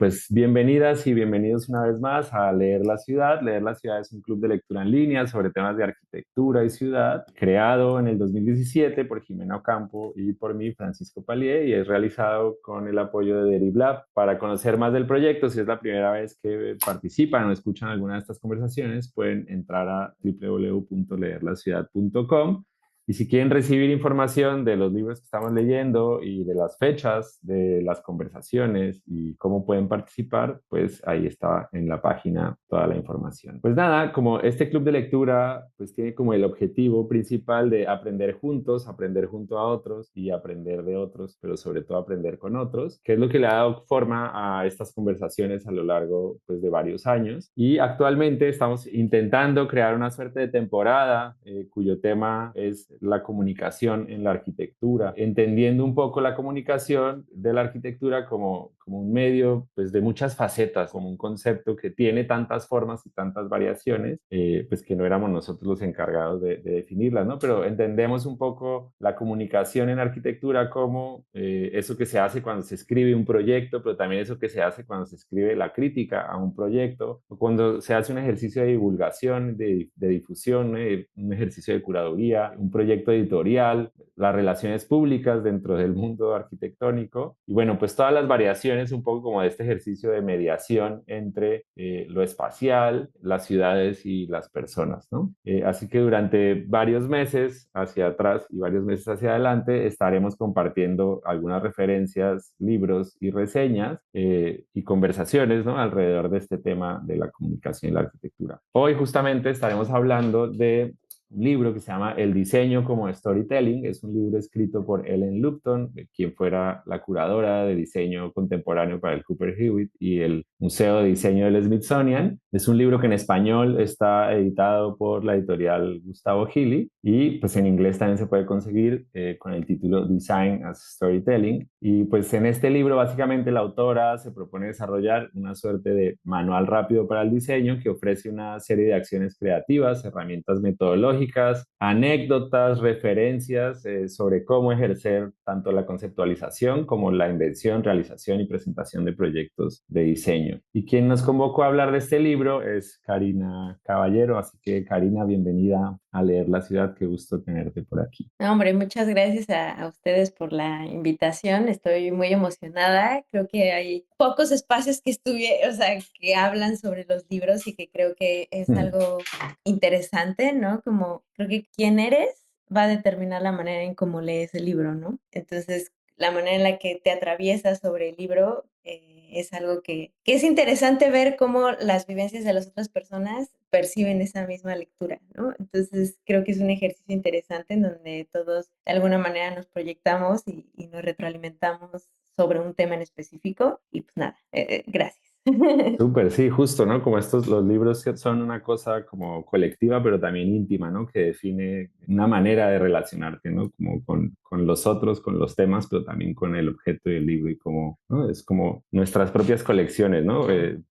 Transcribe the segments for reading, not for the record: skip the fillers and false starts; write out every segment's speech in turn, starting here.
Pues bienvenidas y bienvenidos una vez más a Leer la Ciudad. Leer la Ciudad es un club de lectura en línea sobre temas de arquitectura y ciudad, creado en el 2017 por Jimena Ocampo y por mí, Francisco Palier, y es realizado con el apoyo de Deriblab. Para conocer más del proyecto, si es la primera vez que participan o escuchan alguna de estas conversaciones, pueden entrar a www.leerlaciudad.com. Y si quieren recibir información de los libros que estamos leyendo y de las fechas de las conversaciones y cómo pueden participar, pues ahí está en la página toda la información. Pues nada, como este club de lectura pues tiene como el objetivo principal de aprender juntos, aprender junto a otros y aprender de otros, pero sobre todo aprender con otros, que es lo que le ha dado forma a estas conversaciones a lo largo pues de varios años. Y actualmente estamos intentando crear una suerte de temporada cuyo tema es la comunicación en la arquitectura, entendiendo un poco la comunicación de la arquitectura como un medio pues, de muchas facetas, como un concepto que tiene tantas formas y tantas variaciones, pues que no éramos nosotros los encargados de definirlas, ¿no? Pero entendemos un poco la comunicación en arquitectura como eso que se hace cuando se escribe un proyecto, pero también eso que se hace cuando se escribe la crítica a un proyecto, o cuando se hace un ejercicio de divulgación, de difusión, un ejercicio de curaduría, un proyecto editorial, las relaciones públicas dentro del mundo arquitectónico y bueno, pues todas las variaciones un poco como de este ejercicio de mediación entre lo espacial, las ciudades y las personas, ¿no? Así que durante varios meses hacia atrás y varios meses hacia adelante estaremos compartiendo algunas referencias, libros y reseñas y conversaciones, ¿no? Alrededor de este tema de la comunicación y la arquitectura. Hoy justamente estaremos hablando de un libro que se llama El diseño como storytelling. Es un libro escrito por Ellen Lupton, quien fuera la curadora de diseño contemporáneo para el Cooper Hewitt y el Museo de Diseño del Smithsonian. Es un libro que en español está editado por la editorial Gustavo Gili y pues en inglés también se puede conseguir con el título Design as Storytelling. Y pues en este libro básicamente la autora se propone desarrollar una suerte de manual rápido para el diseño que ofrece una serie de acciones creativas, herramientas metodológicas, anécdotas, referencias sobre cómo ejercer tanto la conceptualización como la invención, realización y presentación de proyectos de diseño. Y quien nos convocó a hablar de este libro es Karina Caballero, así que Karina, bienvenida a Leer la Ciudad, qué gusto tenerte por aquí. No, hombre, muchas gracias a ustedes por la invitación. Estoy muy emocionada. Creo que hay pocos espacios que o sea, que hablan sobre los libros y que creo que es algo interesante, ¿no? Como creo que quién eres va a determinar la manera en cómo lees el libro, ¿no? Entonces, la manera en la que te atraviesas sobre el libro es algo que es interesante ver cómo las vivencias de las otras personas perciben esa misma lectura, ¿no? Entonces creo que es un ejercicio interesante en donde todos de alguna manera nos proyectamos y nos retroalimentamos sobre un tema en específico y pues nada, gracias. Súper, sí, justo, ¿no? Como estos, los libros que son una cosa como colectiva, pero también íntima, ¿no? Que define una manera de relacionarte, ¿no? Como con los otros, con los temas, pero también con el objeto del libro y como, ¿no? Es como nuestras propias colecciones, ¿no?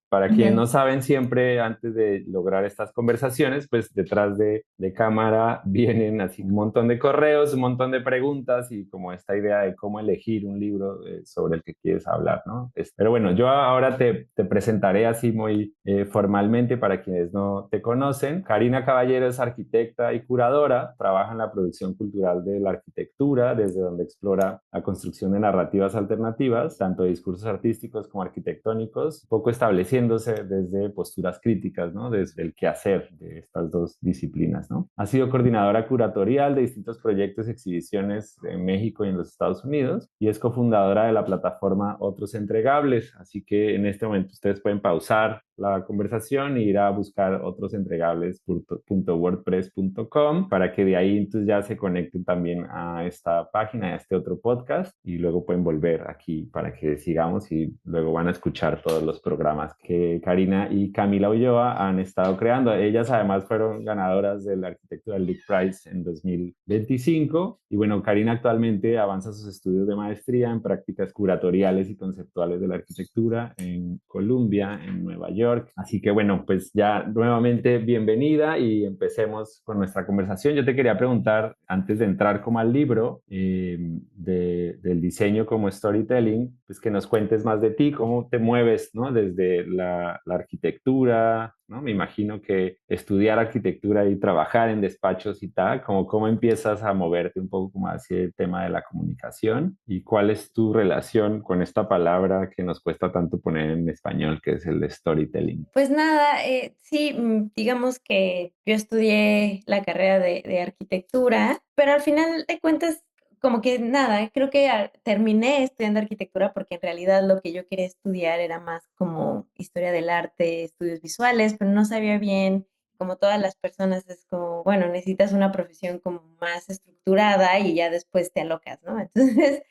Para quienes Ujú. no saben, siempre antes de lograr estas conversaciones, pues detrás de cámara vienen así un montón de correos, un montón de preguntas y como esta idea de cómo elegir un libro sobre el que quieres hablar, ¿no? Pero bueno, yo ahora te presentaré así muy formalmente para quienes no te conocen. Karina Caballero es arquitecta y curadora, trabaja en la producción cultural de la arquitectura, desde donde explora la construcción de narrativas alternativas, tanto de discursos artísticos como arquitectónicos, poco estableciéndose desde posturas críticas, ¿no? Desde el quehacer de estas dos disciplinas, ¿no? Ha sido coordinadora curatorial de distintos proyectos y exhibiciones en México y en los Estados Unidos y es cofundadora de la plataforma Otros Entregables, así que en este momento ustedes pueden pausar la conversación e ir a buscar otrosentregables.wordpress.com para que de ahí entonces ya se conecten también a esta página, a este otro podcast y luego pueden volver aquí para que sigamos y luego van a escuchar todos los programas que Karina y Camila Ulloa han estado creando. Ellas además fueron ganadoras del Architectural League Prize en 2025 y bueno, Karina actualmente avanza sus estudios de maestría en prácticas curatoriales y conceptuales de la arquitectura en Columbia, en Nueva York York. Así que bueno, pues ya nuevamente bienvenida y empecemos con nuestra conversación. Yo te quería preguntar, antes de entrar como al libro del diseño como storytelling, pues que nos cuentes más de ti, cómo te mueves, ¿no? Desde la arquitectura, ¿no? Me imagino que estudiar arquitectura y trabajar en despachos y tal, como cómo empiezas a moverte un poco como hacia el tema de la comunicación y cuál es tu relación con esta palabra que nos cuesta tanto poner en español, que es el de storytelling. Pues nada, sí, digamos que yo estudié la carrera de arquitectura, pero al final de cuentas, como que nada, creo que terminé estudiando arquitectura porque en realidad lo que yo quería estudiar era más como historia del arte, estudios visuales, pero no sabía bien, como todas las personas, es como, bueno, necesitas una profesión como más estructurada y ya después te alocas, ¿no? Entonces,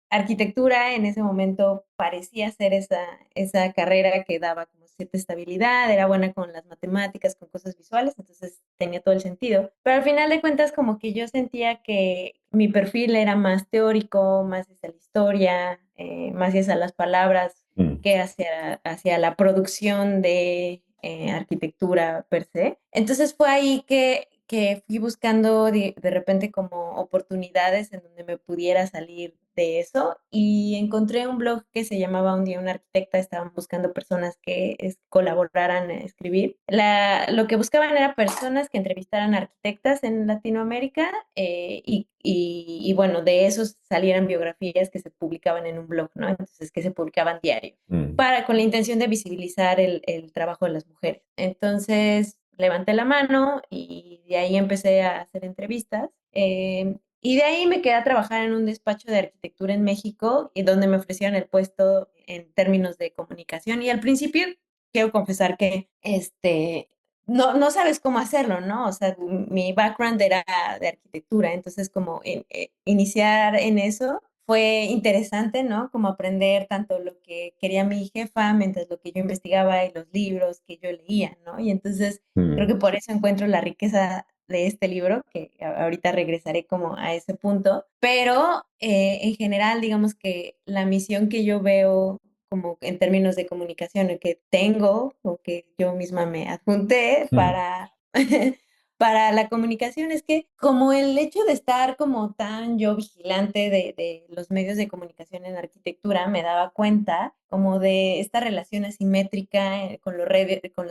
arquitectura en ese momento parecía ser esa carrera que daba como cierta estabilidad, era buena con las matemáticas, con cosas visuales, entonces tenía todo el sentido. Pero al final de cuentas como que yo sentía que mi perfil era más teórico, más hacia la historia, más hacia las palabras Mm, que hacia la producción de arquitectura per se. Entonces fue ahí que fui buscando de repente como oportunidades en donde me pudiera salir de eso y encontré un blog que se llamaba Un día una arquitecta, estaban buscando personas que colaboraran a escribir. Lo que buscaban era personas que entrevistaran arquitectas en Latinoamérica y bueno, de esos salieran biografías que se publicaban en un blog, ¿no? Entonces que se publicaban diario mm, con la intención de visibilizar el trabajo de las mujeres. Entonces levanté la mano y de ahí empecé a hacer entrevistas. Y de ahí me quedé a trabajar en un despacho de arquitectura en México y donde me ofrecieron el puesto en términos de comunicación. Y al principio quiero confesar que no sabes cómo hacerlo, ¿no? O sea, mi background era de arquitectura, entonces como iniciar en eso fue interesante, ¿no? Como aprender tanto lo que quería mi jefa mientras lo que yo investigaba y los libros que yo leía, ¿no? Y entonces creo mm, que por eso encuentro la riqueza de este libro, que ahorita regresaré como a ese punto, pero en general, digamos que la misión que yo veo como en términos de comunicación, o que tengo o que yo misma me adjunté mm, para la comunicación es que como el hecho de estar como tan yo vigilante de los medios de comunicación en arquitectura me daba cuenta como de esta relación asimétrica con los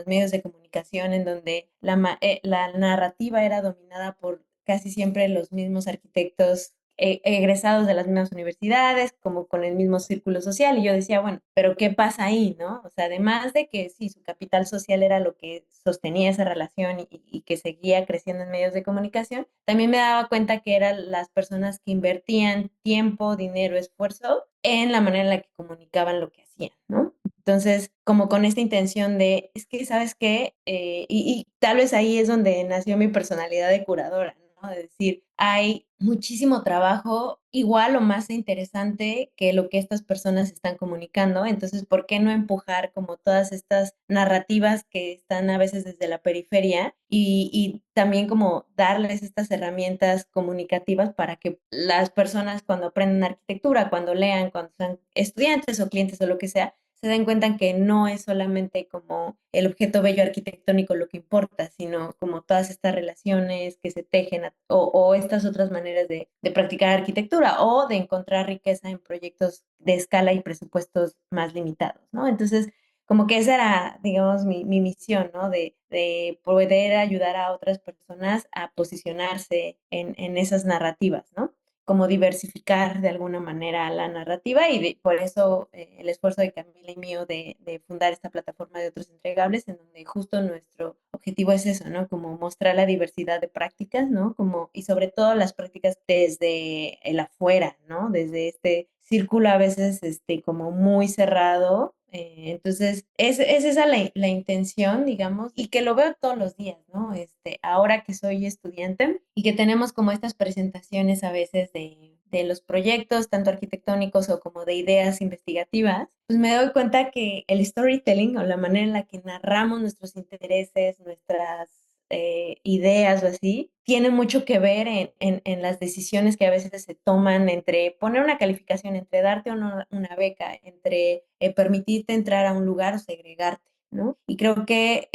medios de comunicación en donde la narrativa era dominada por casi siempre los mismos arquitectos egresados de las mismas universidades, como con el mismo círculo social, y yo decía, bueno, pero ¿qué pasa ahí, no? O sea, además de que sí, su capital social era lo que sostenía esa relación y que seguía creciendo en medios de comunicación, también me daba cuenta que eran las personas que invertían tiempo, dinero, esfuerzo en la manera en la que comunicaban lo que hacían, ¿no? Entonces, como con esta intención de, es que, ¿sabes qué? Y tal vez ahí es donde nació mi personalidad de curadora, ¿no? De decir, hay muchísimo trabajo igual o más interesante que lo que estas personas están comunicando, entonces, ¿por qué no empujar como todas estas narrativas que están a veces desde la periferia y también como darles estas herramientas comunicativas para que las personas cuando aprenden arquitectura, cuando lean, cuando sean estudiantes o clientes o lo que sea, se den cuenta que no es solamente como el objeto bello arquitectónico lo que importa, sino como todas estas relaciones que se tejen o estas otras maneras de practicar arquitectura o de encontrar riqueza en proyectos de escala y presupuestos más limitados, ¿no? Entonces, como que esa era, digamos, mi misión, ¿no? De poder ayudar a otras personas a posicionarse en esas narrativas, ¿no? Como diversificar de alguna manera la narrativa y por eso el esfuerzo de Camila y mío de fundar esta plataforma de otros entregables en donde justo nuestro objetivo es eso, ¿no? Como mostrar la diversidad de prácticas, ¿no? Como, y sobre todo las prácticas desde el afuera, ¿no? Desde este círculo a veces como muy cerrado. Entonces, es esa la intención, digamos, y que lo veo todos los días, ¿no? Ahora que soy estudiante y que tenemos como estas presentaciones a veces de los proyectos, tanto arquitectónicos o como de ideas investigativas, pues me doy cuenta que el storytelling o la manera en la que narramos nuestros intereses, nuestras ideas o así, tiene mucho que ver en las decisiones que a veces se toman entre poner una calificación, entre darte o no una beca, entre permitirte entrar a un lugar o segregarte, ¿no? Y creo que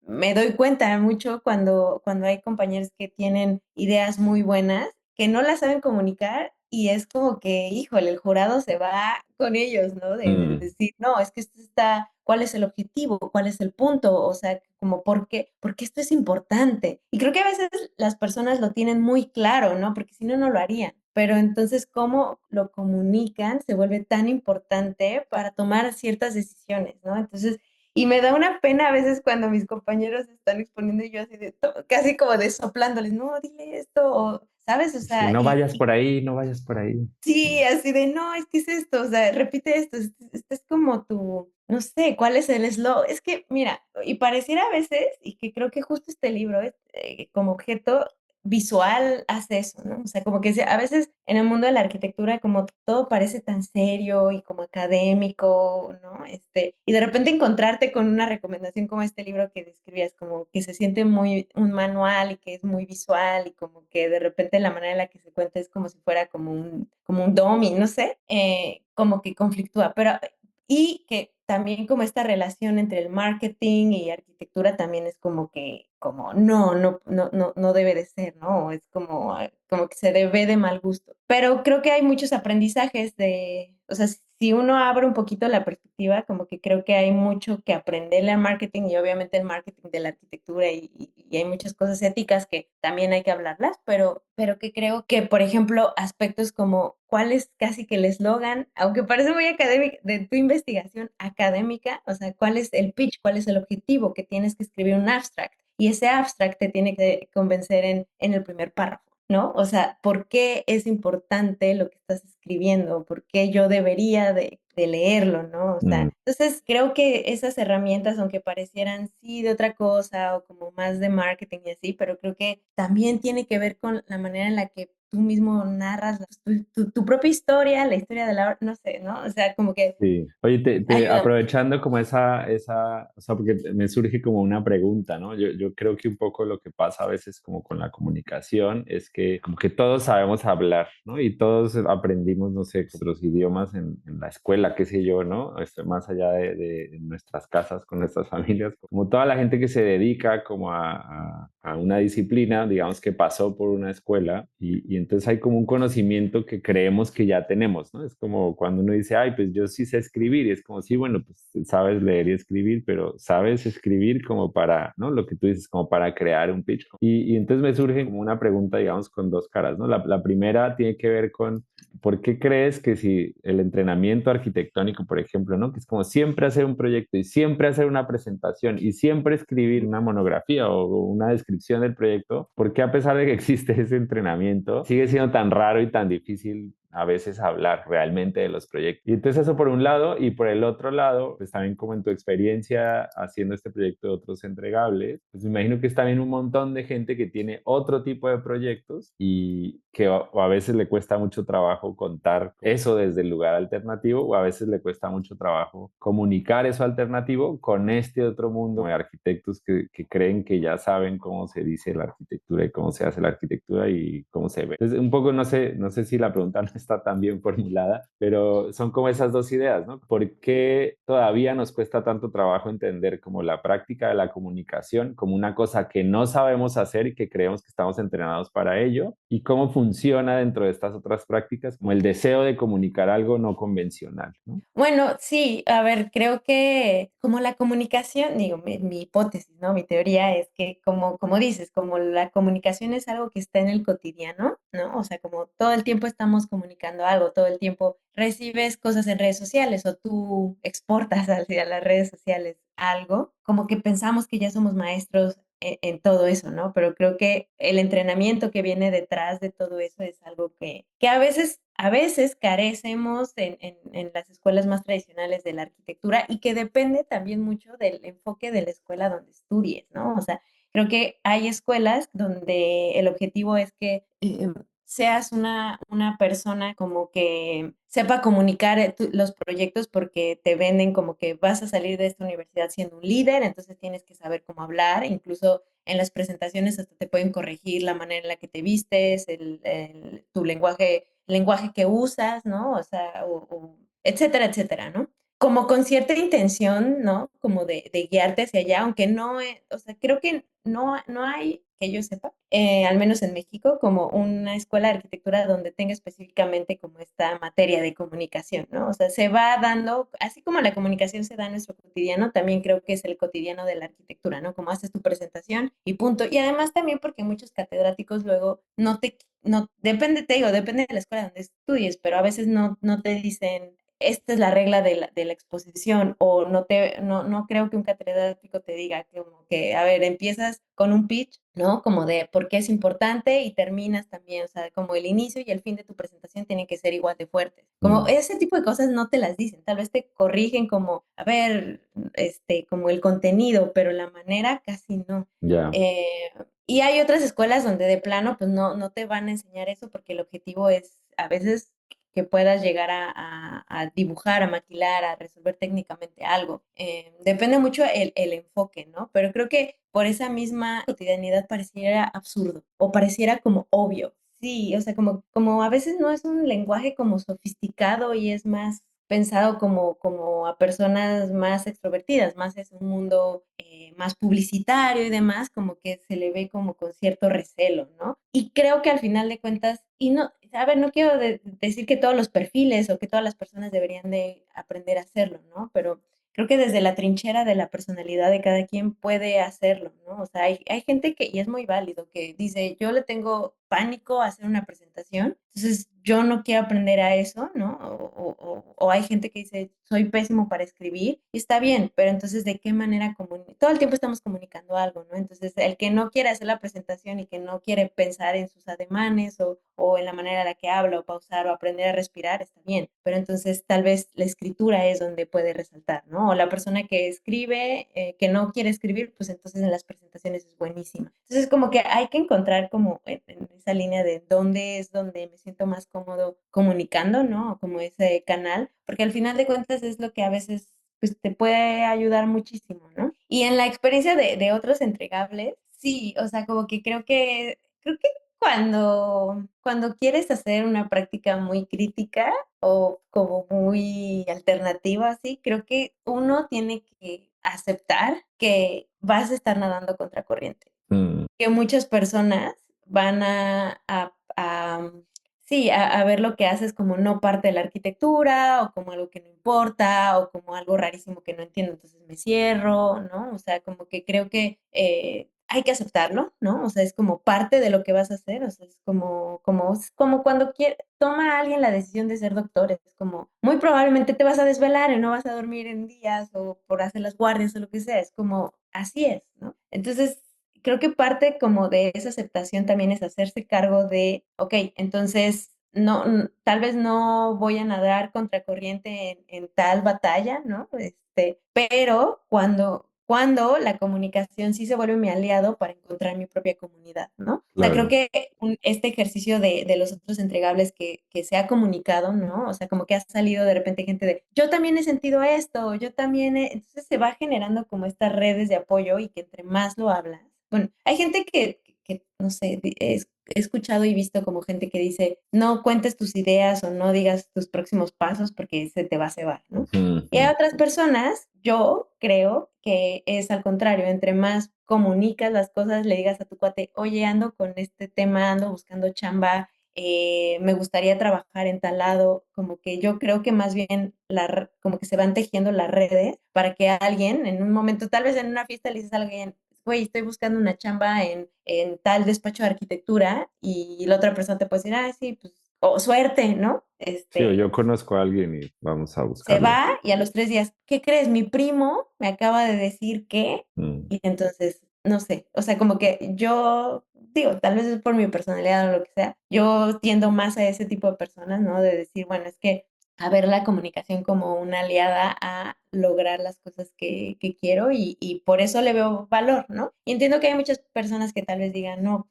me doy cuenta mucho cuando hay compañeros que tienen ideas muy buenas, que no las saben comunicar y es como que, híjole, el jurado se va con ellos, ¿no? De Mm, decir, no, es que esto está, ¿cuál es el objetivo? ¿Cuál es el punto? O sea, como, ¿por qué esto es importante? Y creo que a veces las personas lo tienen muy claro, ¿no? Porque si no, no lo harían. Pero entonces, ¿cómo lo comunican se vuelve tan importante para tomar ciertas decisiones, ¿no? Entonces, y me da una pena a veces cuando mis compañeros están exponiendo y yo así de, casi como de soplándoles, no, dile esto, o, ¿sabes? O sí, sea, no vayas por ahí, no vayas por ahí. sí, así de, no, es que es esto, o sea, repite esto, este es como tu, no sé, ¿cuál es el slow? Es que, mira, y pareciera a veces, y que creo que justo este libro es, como objeto visual hace eso, ¿no? O sea, como que a veces en el mundo de la arquitectura como todo parece tan serio y como académico, ¿no? Y de repente encontrarte con una recomendación como este libro que describías, como que se siente muy un manual y que es muy visual y como que de repente la manera en la que se cuenta es como si fuera como un dummy, no sé, como que conflictúa, pero y que también como esta relación entre el marketing y arquitectura también es como que, como no debe de ser, ¿no? Es como que se debe de mal gusto. Pero creo que hay muchos aprendizajes o sea, si uno abre un poquito la perspectiva, como que creo que hay mucho que aprenderle al marketing y obviamente el marketing de la arquitectura y hay muchas cosas éticas que también hay que hablarlas, pero que creo que, por ejemplo, aspectos como cuál es casi que el eslogan, aunque parece muy académico, de tu investigación académica, o sea, cuál es el pitch, cuál es el objetivo, que tienes que escribir un abstract y ese abstract te tiene que convencer en el primer párrafo. ¿No? O sea, ¿por qué es importante lo que estás escribiendo? ¿Por qué yo debería de leerlo, ¿no? O sea, Mm. entonces creo que esas herramientas, aunque parecieran sí de otra cosa o como más de marketing y así, pero creo que también tiene que ver con la manera en la que tú mismo narras tu propia historia, la historia de la, no sé, ¿no? O sea, como que Sí. Oye, ayuda mucho. aprovechando como o sea, porque me surge como una pregunta, ¿no? Yo creo que un poco lo que pasa a veces como con la comunicación es que como que todos sabemos hablar, ¿no? Y todos aprendimos, no sé, otros idiomas en la escuela, qué sé yo, ¿no? Más allá de nuestras casas, con nuestras familias, como toda la gente que se dedica como a una disciplina, digamos que pasó por una escuela y entonces hay como un conocimiento que creemos que ya tenemos, ¿no? Es como cuando uno dice, ay, pues yo sí sé escribir, y es como, sí, bueno, pues sabes leer y escribir, pero sabes escribir como para, ¿no? Lo que tú dices, como para crear un pitch. Y entonces me surge como una pregunta, digamos, con dos caras, ¿no? La primera tiene que ver con, ¿por qué crees que si el entrenamiento arquitectónico, por ejemplo, ¿no? Que es como siempre hacer un proyecto y siempre hacer una presentación y siempre escribir una monografía o una descripción del proyecto, ¿por qué a pesar de que existe ese entrenamiento, sigue siendo tan raro y tan difícil a veces hablar realmente de los proyectos? Y entonces eso por un lado, y por el otro lado, pues también como en tu experiencia haciendo este proyecto de otros entregables, pues me imagino que es también un montón de gente que tiene otro tipo de proyectos y que o a veces le cuesta mucho trabajo contar eso desde el lugar alternativo o a veces le cuesta mucho trabajo comunicar eso alternativo con este otro mundo de arquitectos que creen que ya saben cómo se dice la arquitectura y cómo se hace la arquitectura y cómo se ve. Entonces, un poco no sé si la pregunta no está tan bien formulada, pero son como esas dos ideas, ¿no? ¿Por qué todavía nos cuesta tanto trabajo entender como la práctica de la comunicación como una cosa que no sabemos hacer y que creemos que estamos entrenados para ello? ¿Y cómo funciona dentro de estas otras prácticas como el deseo de comunicar algo no convencional, ¿no? Bueno, sí, a ver, creo que como la comunicación, digo, mi hipótesis, ¿no? Mi teoría es que como dices, como la comunicación es algo que está en el cotidiano, ¿no? O sea, como todo el tiempo estamos comunicando algo, todo el tiempo recibes cosas en redes sociales o tú exportas hacia las redes sociales algo, como que pensamos que ya somos maestros en todo eso, ¿no? Pero creo que el entrenamiento que viene detrás de todo eso es algo que a veces carecemos en las escuelas más tradicionales de la arquitectura y que depende también mucho del enfoque de la escuela donde estudies, ¿no? O sea, creo que hay escuelas donde el objetivo es que seas una persona como que sepa comunicar los proyectos porque te venden como que vas a salir de esta universidad siendo un líder, entonces tienes que saber cómo hablar, incluso en las presentaciones hasta te pueden corregir la manera en la que te vistes, tu lenguaje que usas, ¿no? O sea, etcétera, etcétera, ¿no? Como con cierta intención, ¿no? Como de guiarte hacia allá, aunque no, o sea, creo que no hay, que yo sepa, al menos en México, como una escuela de arquitectura donde tenga específicamente como esta materia de comunicación, ¿no? O sea, se va dando, así como la comunicación se da en nuestro cotidiano, también creo que es el cotidiano de la arquitectura, ¿no? Como haces tu presentación y punto. Y además también porque muchos catedráticos luego depende, te digo, depende de la escuela donde estudies, pero a veces no te dicen esta es la regla de la exposición, o no creo que un catedrático te diga como que, a ver, empiezas con un pitch, ¿no? Como de por qué es importante y terminas también, o sea, como el inicio y el fin de tu presentación tienen que ser igual de fuertes. Como Mm, ese tipo de cosas no te las dicen, tal vez te corrigen como, a ver, como el contenido, pero la manera casi no. ya. Eh, y hay otras escuelas donde de plano, pues no te van a enseñar eso porque el objetivo es a veces que puedas llegar a dibujar, a maquilar, a resolver técnicamente algo. Depende mucho el enfoque, ¿no? Pero creo que por esa misma cotidianidad pareciera absurdo o pareciera como obvio. Sí, o sea, como a veces no es un lenguaje como sofisticado y es más pensado como a personas más extrovertidas, más es un mundo más publicitario y demás, como que se le ve como con cierto recelo, ¿no? Y creo que al final de cuentas, y no, a ver, no quiero decir que todos los perfiles o que todas las personas deberían de aprender a hacerlo, ¿no? Pero creo que desde la trinchera de la personalidad de cada quien puede hacerlo, ¿no? O sea, hay gente que, y es muy válido, que dice, yo le tengo pánico a hacer una presentación, entonces yo no quiero aprender a eso, ¿no? O hay gente que dice, soy pésimo para escribir, y está bien, pero entonces, ¿de qué manera todo el tiempo estamos comunicando algo, ¿no? Entonces, el que no quiere hacer la presentación y que no quiere pensar en sus ademanes o en la manera en la que habla o pausar o aprender a respirar, está bien, pero entonces tal vez la escritura es donde puede resaltar, ¿no? O la persona que escribe, que no quiere escribir, pues entonces en las presentaciones es buenísima. Entonces como que hay que encontrar como en esa línea de dónde es donde me siento más cómodo comunicando, ¿no? Como ese canal, porque al final de cuentas es lo que a veces pues te puede ayudar muchísimo, ¿no? Y en la experiencia de otros entregables, sí, o sea, como que creo que cuando quieres hacer una práctica muy crítica o como muy alternativa, así, creo que uno tiene que aceptar que vas a estar nadando contra corriente, Mm, que muchas personas van sí, a ver lo que haces como no parte de la arquitectura o como algo que no importa o como algo rarísimo que no entiendo, entonces me cierro, ¿no? O sea, como que creo que hay que aceptarlo, ¿no? O sea, es como parte de lo que vas a hacer, o sea, es como cuando toma alguien la decisión de ser doctor, es como muy probablemente te vas a desvelar y no vas a dormir en días o por hacer las guardias o lo que sea, es como así es, ¿no? Entonces, creo que parte como de esa aceptación también es hacerse cargo de, ok, entonces tal vez no voy a nadar contracorriente en tal batalla, ¿no? Pero cuando la comunicación sí se vuelve mi aliado para encontrar mi propia comunidad, ¿no? O sea, creo claro. que este ejercicio de los otros entregables que se ha comunicado, ¿no? O sea, como que ha salido de repente gente de, yo también he sentido esto, yo también, entonces se va generando como estas redes de apoyo y que entre más lo hablas, bueno, hay gente que no sé, he escuchado y visto como gente que dice, no cuentes tus ideas o no digas tus próximos pasos porque se te va a cebar, ¿no? Ujú, Y hay ujú. otras personas, yo creo que es al contrario, entre más comunicas las cosas, le digas a tu cuate, oye, ando con este tema, ando buscando chamba, me gustaría trabajar en tal lado, como que yo creo que más bien como que se van tejiendo las redes para que alguien en un momento, tal vez en una fiesta le dices a alguien, güey, estoy buscando una chamba en tal despacho de arquitectura y la otra persona te puede decir, ah, sí, pues, o suerte, ¿no? Sí, o yo conozco a alguien y vamos a Se buscarlo. va y a los 3 días, ¿qué crees? Mi primo me acaba de decir que, Mm, y entonces, no sé, o sea, como que yo, digo, tal vez es por mi personalidad o lo que sea, yo tiendo más a ese tipo de personas, ¿no? De decir, bueno, es que a ver la comunicación como una aliada a lograr las cosas que quiero y por eso le veo valor, ¿no? Y entiendo que hay muchas personas que tal vez digan, no,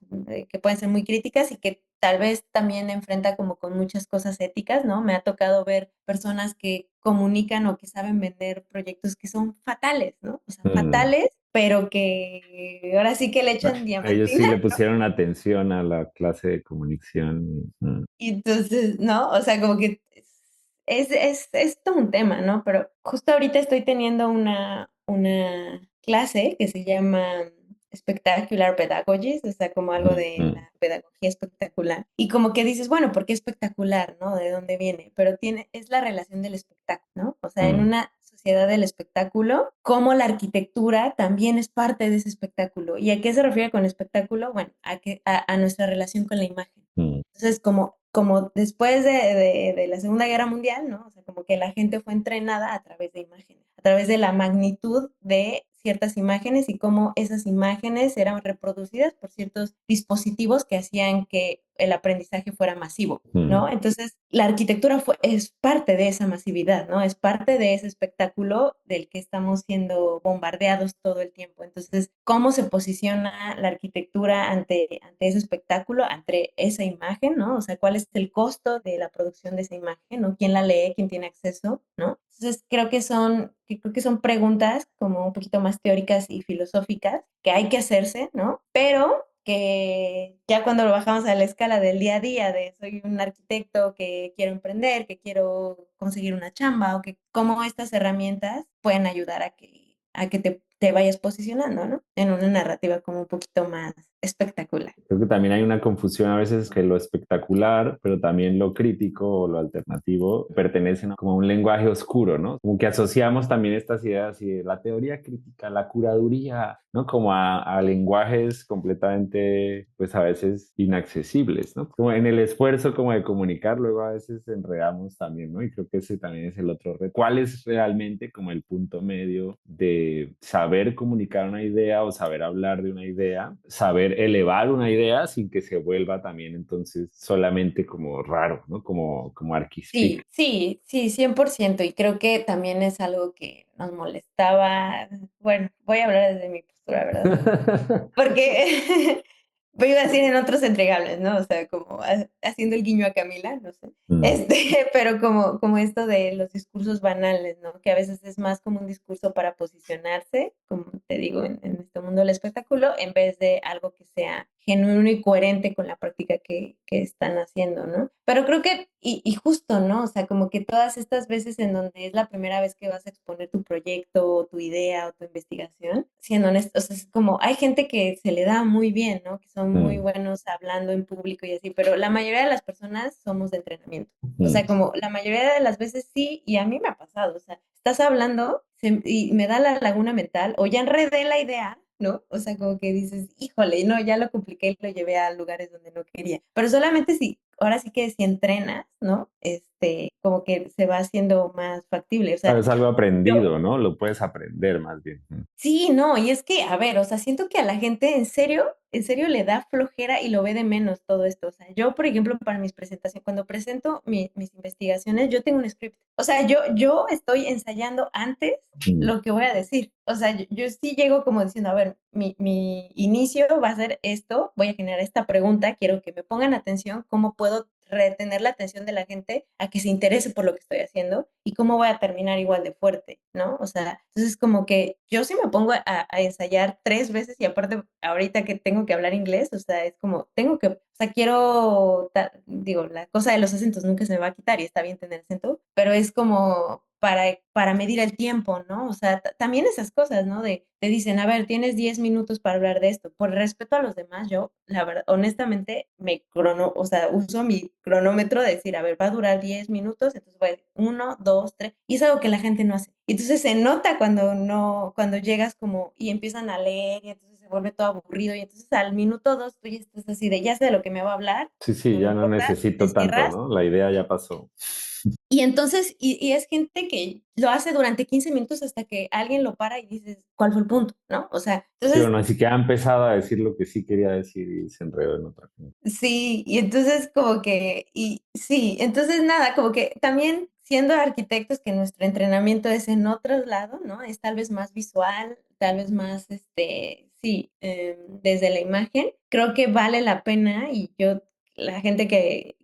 que pueden ser muy críticas y que tal vez también enfrenta como con muchas cosas éticas, ¿no? Me ha tocado ver personas que comunican o que saben vender proyectos que son fatales, ¿no? O sea, mm, fatales pero que ahora sí que le echan Ellos sí diamantina. le pusieron atención a la clase de comunicación. Y entonces, ¿no? O sea, como que es todo un tema, ¿no? Pero justo ahorita estoy teniendo una clase que se llama Spectacular Pedagogies, o sea, como algo de Mm, la pedagogía espectacular. Y como que dices, bueno, ¿por qué espectacular, no? ¿De dónde viene? Pero es la relación del espectáculo, ¿no? O sea, en mm, una sociedad del espectáculo, cómo la arquitectura también es parte de ese espectáculo. ¿Y a qué se refiere con espectáculo? Bueno, a nuestra relación con la imagen. mm, Entonces, como después de la Segunda Guerra Mundial, ¿no? O sea, como que la gente fue entrenada a través de imágenes, a través de la magnitud de ciertas imágenes y cómo esas imágenes eran reproducidas por ciertos dispositivos que hacían que el aprendizaje fuera masivo, mm. ¿no? Entonces, la arquitectura es parte de esa masividad, ¿no? Es parte de ese espectáculo del que estamos siendo bombardeados todo el tiempo. Entonces, ¿cómo se posiciona la arquitectura ante ese espectáculo, ante esa imagen, ¿no? O sea, ¿cuál es el costo de la producción de esa imagen, ¿no? ¿Quién la lee? ¿Quién tiene acceso? ¿No? Entonces, creo que son preguntas como un poquito más teóricas y filosóficas que hay que hacerse, ¿no? Pero que ya cuando lo bajamos a la escala del día a día, de soy un arquitecto que quiero emprender, que quiero conseguir una chamba, o que cómo estas herramientas pueden ayudar a que te vayas posicionando, ¿no? En una narrativa como un poquito más espectacular. Creo que también hay una confusión a veces que lo espectacular, pero también lo crítico o lo alternativo pertenecen como a un lenguaje oscuro, ¿no? Como que asociamos también estas ideas y de la teoría crítica, la curaduría, ¿no? Como a lenguajes completamente, pues a veces inaccesibles, ¿no? Como en el esfuerzo como de comunicar, luego a veces enredamos también, ¿no? Y creo que ese también es el otro reto. ¿Cuál es realmente como el punto medio de saber comunicar una idea o saber hablar de una idea, saber elevar una idea sin que se vuelva también entonces solamente como raro, ¿no? Como arquística. Sí, sí, sí, 100%. Y creo que también es algo que nos molestaba. Bueno, voy a hablar desde mi postura, ¿verdad? Porque voy a decir en otros entregables, ¿no? O sea, como haciendo el guiño a Camila, no sé. Mm, Pero como esto de los discursos banales, ¿no? Que a veces es más como un discurso para posicionarse, como te digo, en este mundo del espectáculo, en vez de algo que sea genuino y coherente con la práctica que están haciendo, ¿no? Pero creo que, y justo, ¿no? O sea, como que todas estas veces en donde es la primera vez que vas a exponer tu proyecto, o tu idea, o tu investigación, siendo honesto, o sea, es como, hay gente que se le da muy bien, ¿no? Que son muy mm, buenos hablando en público y así, pero la mayoría de las personas somos de entrenamiento. O mm. sea, como la mayoría de las veces sí, y a mí me ha pasado, o sea, estás hablando y me da la laguna mental, o ya enredé la idea, ¿no? O sea, como que dices, híjole, no, ya lo compliqué y lo llevé a lugares donde no quería. Pero solamente si, ahora sí que si entrenas, ¿no? Como que se va haciendo más factible. O sea, Claro, es algo yo, aprendido, ¿no? Lo puedes aprender más bien. sí, no, y es que, a ver, o sea, siento que a la gente en serio le da flojera y lo ve de menos todo esto. O sea, yo, por ejemplo, para mis presentaciones, cuando presento mis investigaciones, yo tengo un script. O sea, yo estoy ensayando antes Mm, lo que voy a decir. O sea, yo sí llego como diciendo, a ver, mi inicio va a ser esto, voy a generar esta pregunta, quiero que me pongan atención, cómo puedo retener la atención de la gente a que se interese por lo que estoy haciendo y cómo voy a terminar igual de fuerte, ¿no? O sea, entonces como que yo sí me pongo a ensayar 3 veces y aparte ahorita que tengo que hablar inglés, o sea, es como, o sea, digo, la cosa de los acentos nunca se me va a quitar y está bien tener acento, pero es como para medir el tiempo, ¿no? O sea, también esas cosas, ¿no? Te dicen, a ver, tienes 10 minutos para hablar de esto. Por respeto a los demás, yo, la verdad, honestamente, o sea, uso mi cronómetro de decir, a ver, va a durar 10 minutos, entonces voy a decir 1, 2, 3, y es algo que la gente no hace. Y entonces se nota cuando no, cuando llegas como y empiezan a leer y entonces se vuelve todo aburrido y entonces al minuto 2 tú ya estás así de, ya sé de lo que me va a hablar, sí, sí, no me ya no importa, te necesito tanto, cierras ¿no? La idea ya pasó. y entonces, y es gente que lo hace durante 15 minutos hasta que alguien lo para y dices, ¿cuál fue el punto? ¿No? O sea, Sí, o entonces, no, ni siquiera ha empezado a decir lo que sí quería decir y se enredó en otra cosa. sí, y entonces como que, y sí, entonces nada, como que también siendo arquitectos que nuestro entrenamiento es en otros lados, ¿no? Es tal vez más visual, tal vez más, sí, desde la imagen, creo que vale la pena y la gente que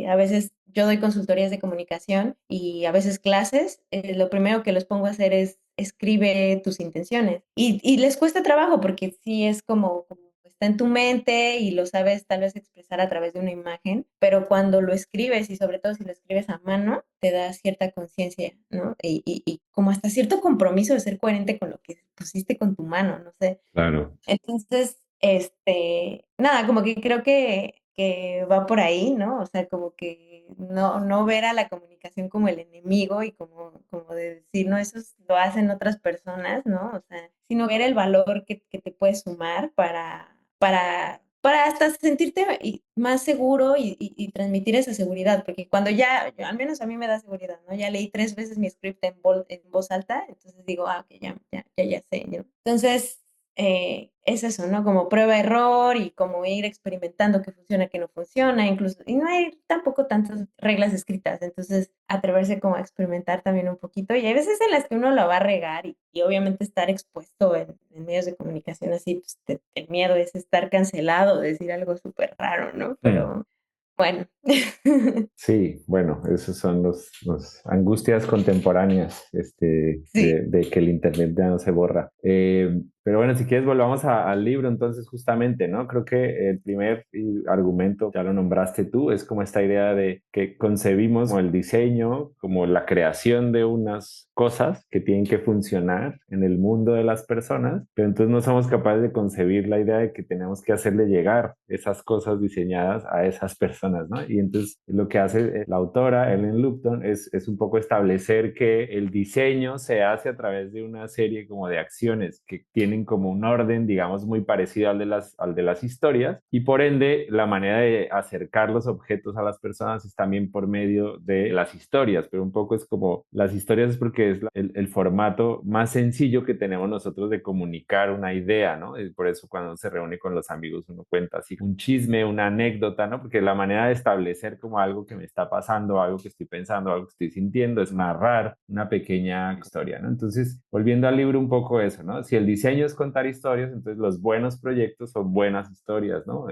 a veces yo doy consultorías de comunicación y a veces clases, lo primero que los pongo a hacer es escribe tus intenciones. Y les cuesta trabajo porque sí es como está en tu mente y lo sabes tal vez expresar a través de una imagen, pero cuando lo escribes y sobre todo si lo escribes a mano, te da cierta conciencia, ¿no? Y como hasta cierto compromiso de ser coherente con lo que pusiste con tu mano, no sé. Claro. Entonces, nada, como que creo que va por ahí, ¿no? O sea, como que no ver a la comunicación como el enemigo y como de decir, no, lo hacen otras personas, ¿no? O sea, sino ver el valor que te puede sumar para hasta sentirte más seguro y transmitir esa seguridad, porque cuando al menos a mí me da seguridad, ¿no? Ya leí 3 veces mi script en voz alta, entonces digo, ok, ya sé, ¿no? Entonces, es eso, ¿no? Como prueba error y como ir experimentando qué funciona, qué no funciona, incluso, y no hay tampoco tantas reglas escritas, entonces atreverse como a experimentar también un poquito, y hay veces en las que uno lo va a regar y obviamente estar expuesto en medios de comunicación así, pues el miedo es estar cancelado, decir algo súper raro, ¿no? Mm. Pero bueno. Sí, bueno, esos son los angustias contemporáneas, Sí. de que el internet ya no se borra. Pero bueno, si quieres volvamos al libro, entonces justamente, ¿no? Creo que el primer argumento, ya lo nombraste tú, es como esta idea de que concebimos como el diseño, como la creación de unas cosas que tienen que funcionar en el mundo de las personas, pero entonces no somos capaces de concebir la idea de que tenemos que hacerle llegar esas cosas diseñadas a esas personas, ¿no? Y entonces lo que hace la autora, Ellen Lupton, es un poco establecer que el diseño se hace a través de una serie como de acciones que tienen como un orden, digamos, muy parecido al de las historias, y por ende la manera de acercar los objetos a las personas es también por medio de las historias, pero un poco es como las historias es porque es el formato más sencillo que tenemos nosotros de comunicar una idea, ¿no? Y por eso cuando se reúne con los amigos uno cuenta así un chisme, una anécdota, ¿no? Porque la manera de establecer como algo que me está pasando, algo que estoy pensando, algo que estoy sintiendo, es narrar una pequeña historia, ¿no? Entonces, volviendo al libro un poco eso, ¿no? Si el diseño es contar historias, entonces los buenos proyectos son buenas historias, ¿no?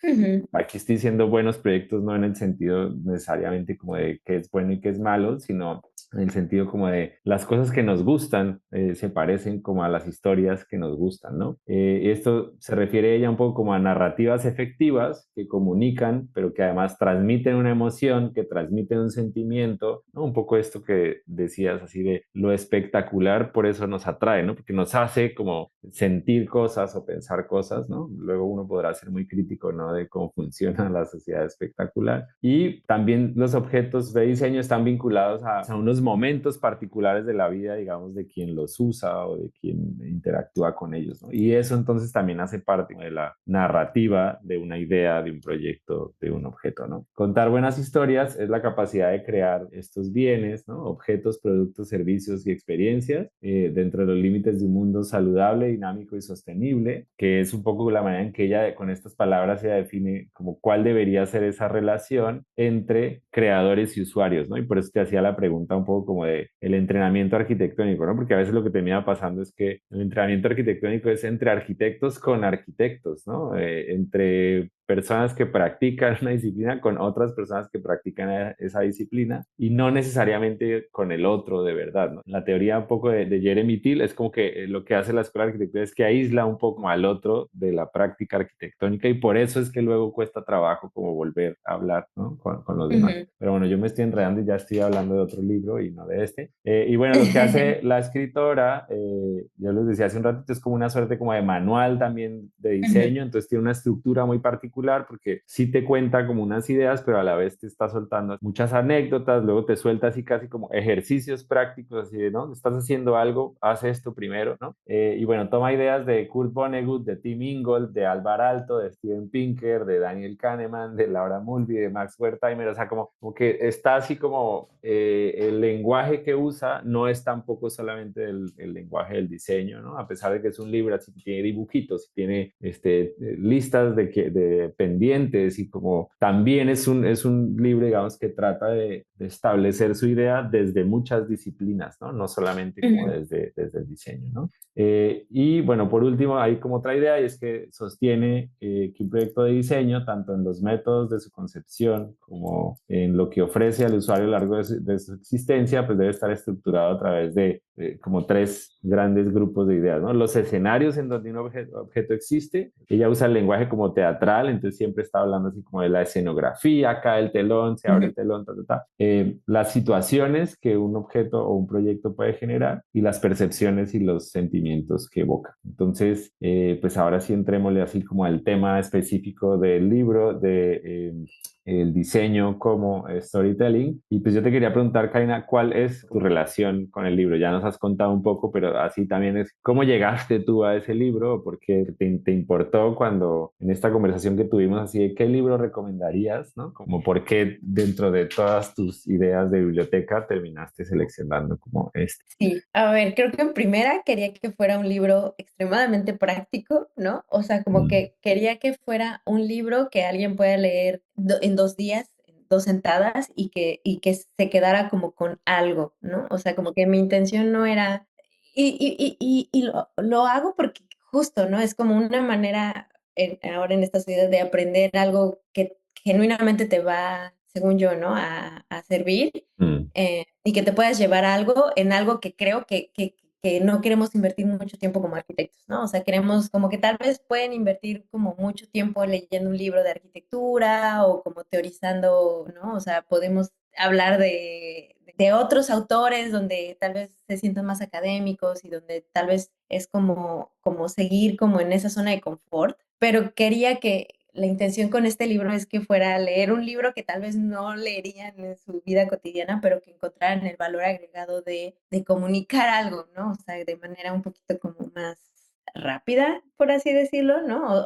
Ujú, Aquí estoy diciendo buenos proyectos no en el sentido necesariamente como de qué es bueno y qué es malo, sino en el sentido como de las cosas que nos gustan se parecen como a las historias que nos gustan, ¿no? Esto se refiere ella un poco como a narrativas efectivas que comunican, pero que además transmiten una emoción, que transmiten un sentimiento, ¿no? Un poco esto que decías así de lo espectacular, por eso nos atrae, ¿no? Porque nos hace como sentir cosas o pensar cosas, ¿no? Luego uno podrá ser muy crítico, ¿no? De cómo funciona la sociedad espectacular. Y también los objetos de diseño están vinculados a unos momentos particulares de la vida, digamos, de quien los usa o de quien interactúa con ellos, ¿no? Y eso entonces también hace parte de la narrativa de una idea, de un proyecto, de un objeto, ¿no? Contar buenas historias es la capacidad de crear estos bienes, ¿no? Objetos, productos, servicios y experiencias dentro de los límites de un mundo saludable, dinámico y sostenible, que es un poco la manera en que ella con estas palabras ella define como cuál debería ser esa relación entre creadores y usuarios, ¿no? Y por eso te hacía la pregunta un poco como de el entrenamiento arquitectónico, ¿no? Porque a veces lo que termina pasando es que el entrenamiento arquitectónico es entre arquitectos con arquitectos, ¿no? Entre personas que practican una disciplina con otras personas que practican esa disciplina y no necesariamente con el otro de verdad, ¿no? La teoría un poco de Jeremy Till es como que lo que hace la escuela de arquitectura es que aísla un poco al otro de la práctica arquitectónica y por eso es que luego cuesta trabajo como volver a hablar, ¿no? Con los demás. ujú. Pero bueno, yo me estoy enredando y ya estoy hablando de otro libro y no de este. Y bueno, lo que hace la escritora, yo les decía hace un ratito, es como una suerte como de manual también de Ujú, diseño, entonces tiene una estructura muy particular porque sí te cuenta como unas ideas, pero a la vez te está soltando muchas anécdotas, luego te suelta así casi como ejercicios prácticos, así de, ¿no? Estás haciendo algo, haz esto primero, ¿no? Y bueno, toma ideas de Kurt Vonnegut, de Tim Ingold, de Alvar Aalto, de Steven Pinker, de Daniel Kahneman, de Laura Mulvey, de Max Wertheimer, o sea, como que está así como el lenguaje que usa no es tampoco solamente el lenguaje del diseño, ¿no? A pesar de que es un libro así que tiene dibujitos, tiene listas de pendientes y como también es un libro, digamos, que trata de establecer su idea desde muchas disciplinas, ¿no? No solamente como ujú, desde el diseño, ¿no? Y bueno, por último, hay como otra idea y es que sostiene que un proyecto de diseño, tanto en los métodos de su concepción como en lo que ofrece al usuario a lo largo de su existencia, pues debe estar estructurado a través de como tres grandes grupos de ideas, ¿no? Los escenarios en donde un objeto existe. Ella usa el lenguaje como teatral, entonces siempre está hablando así como de la escenografía, cae el telón, se abre Ujú. el telón, ta, ta, ta. Las situaciones que un objeto o un proyecto puede generar y las percepciones y los sentimientos que evoca. Entonces, pues ahora sí entrémosle así como al tema específico del libro, el diseño como storytelling. Y pues yo te quería preguntar, Karina, ¿cuál es tu relación con el libro? Ya nos has contado un poco, pero así también es, ¿cómo llegaste tú a ese libro? ¿Por qué te importó cuando en esta conversación que tuvimos así de qué libro recomendarías, ¿no? Como por qué dentro de todas tus ideas de biblioteca terminaste seleccionando como este. Sí, a ver, creo que en primera quería que fuera un libro extremadamente práctico, ¿no? O sea, como Mm, que quería que fuera un libro que alguien pueda leer en 2 días, en 2 sentadas, y que se quedara como con algo, ¿no? O sea, como que mi intención no era, y lo hago porque justo, ¿no? Es como una manera ahora en esta sociedad de aprender algo que genuinamente te va, según yo, ¿no? A servir, mm, y que te puedas llevar a algo en algo que creo que no queremos invertir mucho tiempo como arquitectos, ¿no? O sea, queremos como que tal vez pueden invertir como mucho tiempo leyendo un libro de arquitectura o como teorizando, ¿no? O sea, podemos hablar de otros autores donde tal vez se sientan más académicos y donde tal vez es como seguir como en esa zona de confort, pero quería que la intención con este libro es que fuera a leer un libro que tal vez no leerían en su vida cotidiana, pero que encontraran el valor agregado de comunicar algo, ¿no? O sea, de manera un poquito como más rápida, por así decirlo, ¿no?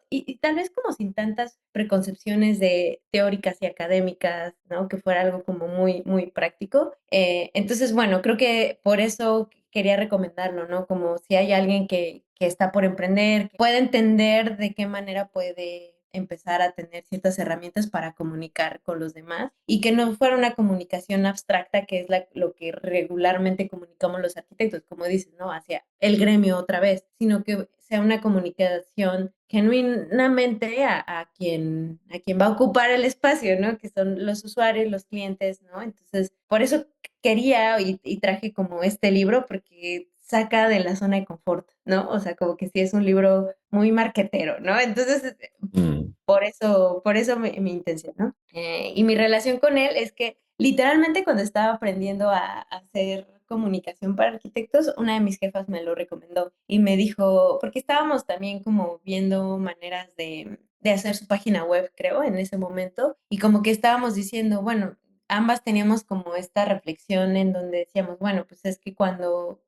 Y tal vez como sin tantas preconcepciones de teóricas y académicas, ¿no? Que fuera algo como muy, muy práctico. Entonces, bueno, creo que por eso quería recomendarlo, ¿no? Como si hay alguien que está por emprender, que puede entender de qué manera puede empezar a tener ciertas herramientas para comunicar con los demás y que no fuera una comunicación abstracta, que es lo que regularmente comunicamos los arquitectos, como dices, ¿no? Hacia el gremio otra vez, sino que sea una comunicación genuinamente a quien va a ocupar el espacio, ¿no? Que son los usuarios, los clientes, ¿no? Entonces, por eso quería y traje como este libro porque saca de la zona de confort, ¿no? O sea, como que sí es un libro muy marquetero, ¿no? Entonces, mm, por eso mi intención, ¿no? Y mi relación con él es que literalmente cuando estaba aprendiendo a hacer comunicación para arquitectos, una de mis jefas me lo recomendó y me dijo, porque estábamos también como viendo maneras de hacer su página web, creo, en ese momento, y como que estábamos diciendo, bueno, ambas teníamos como esta reflexión en donde decíamos, bueno, pues es que cuando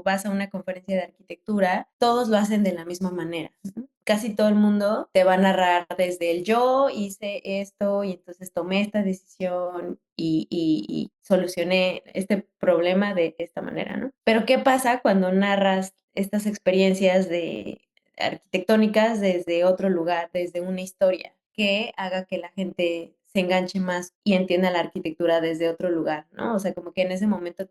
vas a una conferencia de arquitectura, todos lo hacen de la misma manera, ¿no? Casi todo el mundo te va a narrar desde el yo hice esto y entonces tomé esta decisión y solucioné este problema de esta manera, ¿no? Pero ¿qué pasa cuando narras estas experiencias arquitectónicas desde otro lugar, desde una historia, que haga que la gente se enganche más y entienda la arquitectura desde otro lugar, ¿no? O sea, como que en ese momento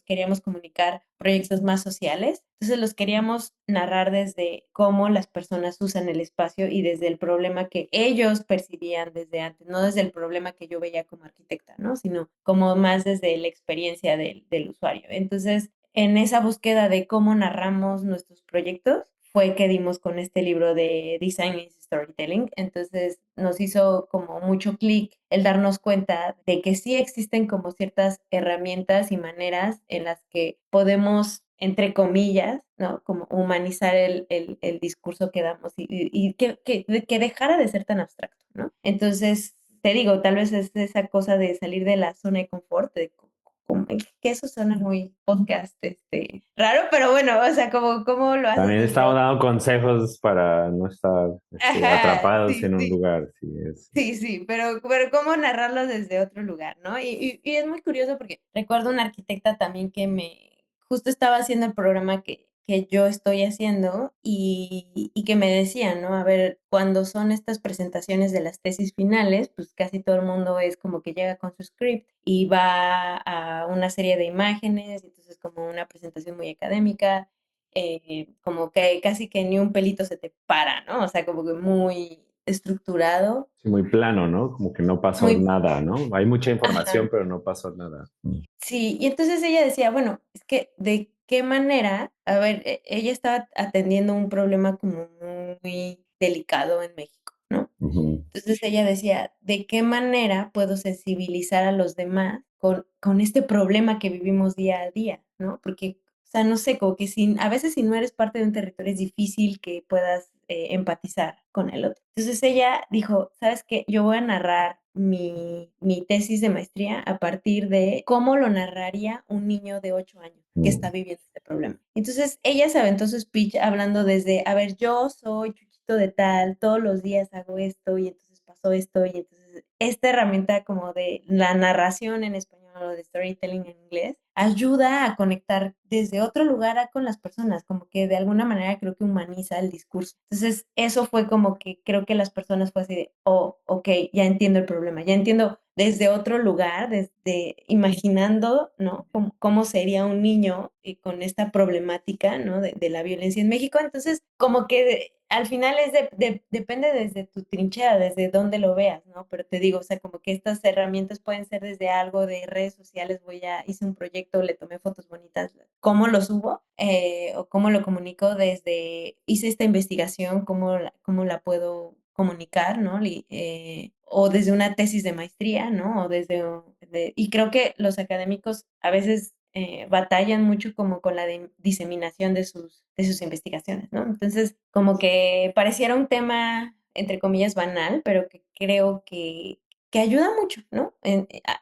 queríamos comunicar proyectos más sociales, entonces los queríamos narrar desde cómo las personas usan el espacio y desde el problema que ellos percibían desde antes, no desde el problema que yo veía como arquitecta, ¿no? Sino como más desde la experiencia del usuario. Entonces, en esa búsqueda de cómo narramos nuestros proyectos, fue que dimos con este libro de Design is Storytelling. Entonces nos hizo como mucho clic el darnos cuenta de que sí existen como ciertas herramientas y maneras en las que podemos, entre comillas, ¿no? Como humanizar el discurso que damos y que dejara de ser tan abstracto, ¿no? Entonces, te digo, tal vez es esa cosa de salir de la zona de confort, que eso suena muy podcast, raro, pero bueno, o sea, como, ¿cómo lo haces también desde estamos otro? dando consejos para no estar Ajá, atrapados sí, en un sí, lugar. Sí, es. sí, sí, pero cómo narrarlo desde otro lugar, ¿no? Y es muy curioso porque recuerdo una arquitecta también que justo estaba haciendo el programa que yo estoy haciendo y que me decía, ¿no? A ver, cuando son estas presentaciones de las tesis finales, pues casi todo el mundo es como que llega con su script y va a una serie de imágenes, entonces como una presentación muy académica, como que casi que ni un pelito se te para, ¿no? O sea, como que muy estructurado, Sí, muy plano, ¿no? Como que no pasó muy, nada, ¿no? Hay mucha información, ajá. pero no pasó nada. Sí, y entonces ella decía, bueno, es que de qué manera, a ver, ella estaba atendiendo un problema como muy delicado en México, ¿no? Ujú. Entonces ella decía, ¿de qué manera puedo sensibilizar a los demás con este problema que vivimos día a día, ¿no? Porque, o sea, no sé, como que a veces si no eres parte de un territorio es difícil que puedas empatizar con el otro. Entonces ella dijo, ¿sabes qué? Yo voy a narrar mi tesis de maestría a partir de cómo lo narraría un niño de 8 años que está Mm. viviendo este problema. Entonces ella se aventó su speech hablando desde, a ver, yo soy Chuchito de tal, todos los días hago esto y entonces pasó esto y entonces esta herramienta como de la narración en español o de storytelling en inglés ayuda a conectar desde otro lugar con las personas, como que de alguna manera creo que humaniza el discurso. Entonces eso fue como que creo que las personas fue así de, oh, ok, ya entiendo el problema, ya entiendo desde otro lugar, desde imaginando, ¿no? Cómo sería un niño con esta problemática, ¿no? De la violencia en México. Entonces, como que al final depende desde tu trinchera, desde dónde lo veas, ¿no? Pero te digo, o sea, como que estas herramientas pueden ser desde algo de redes sociales, hice un proyecto, le tomé fotos bonitas, ¿cómo lo subo? O cómo lo comunico desde, hice esta investigación, cómo la puedo comunicar, ¿no? O desde una tesis de maestría, ¿no? Y creo que los académicos a veces batallan mucho como con la diseminación de sus investigaciones, ¿no? Entonces, como que pareciera un tema, entre comillas, banal, pero que creo que ayuda mucho, ¿no?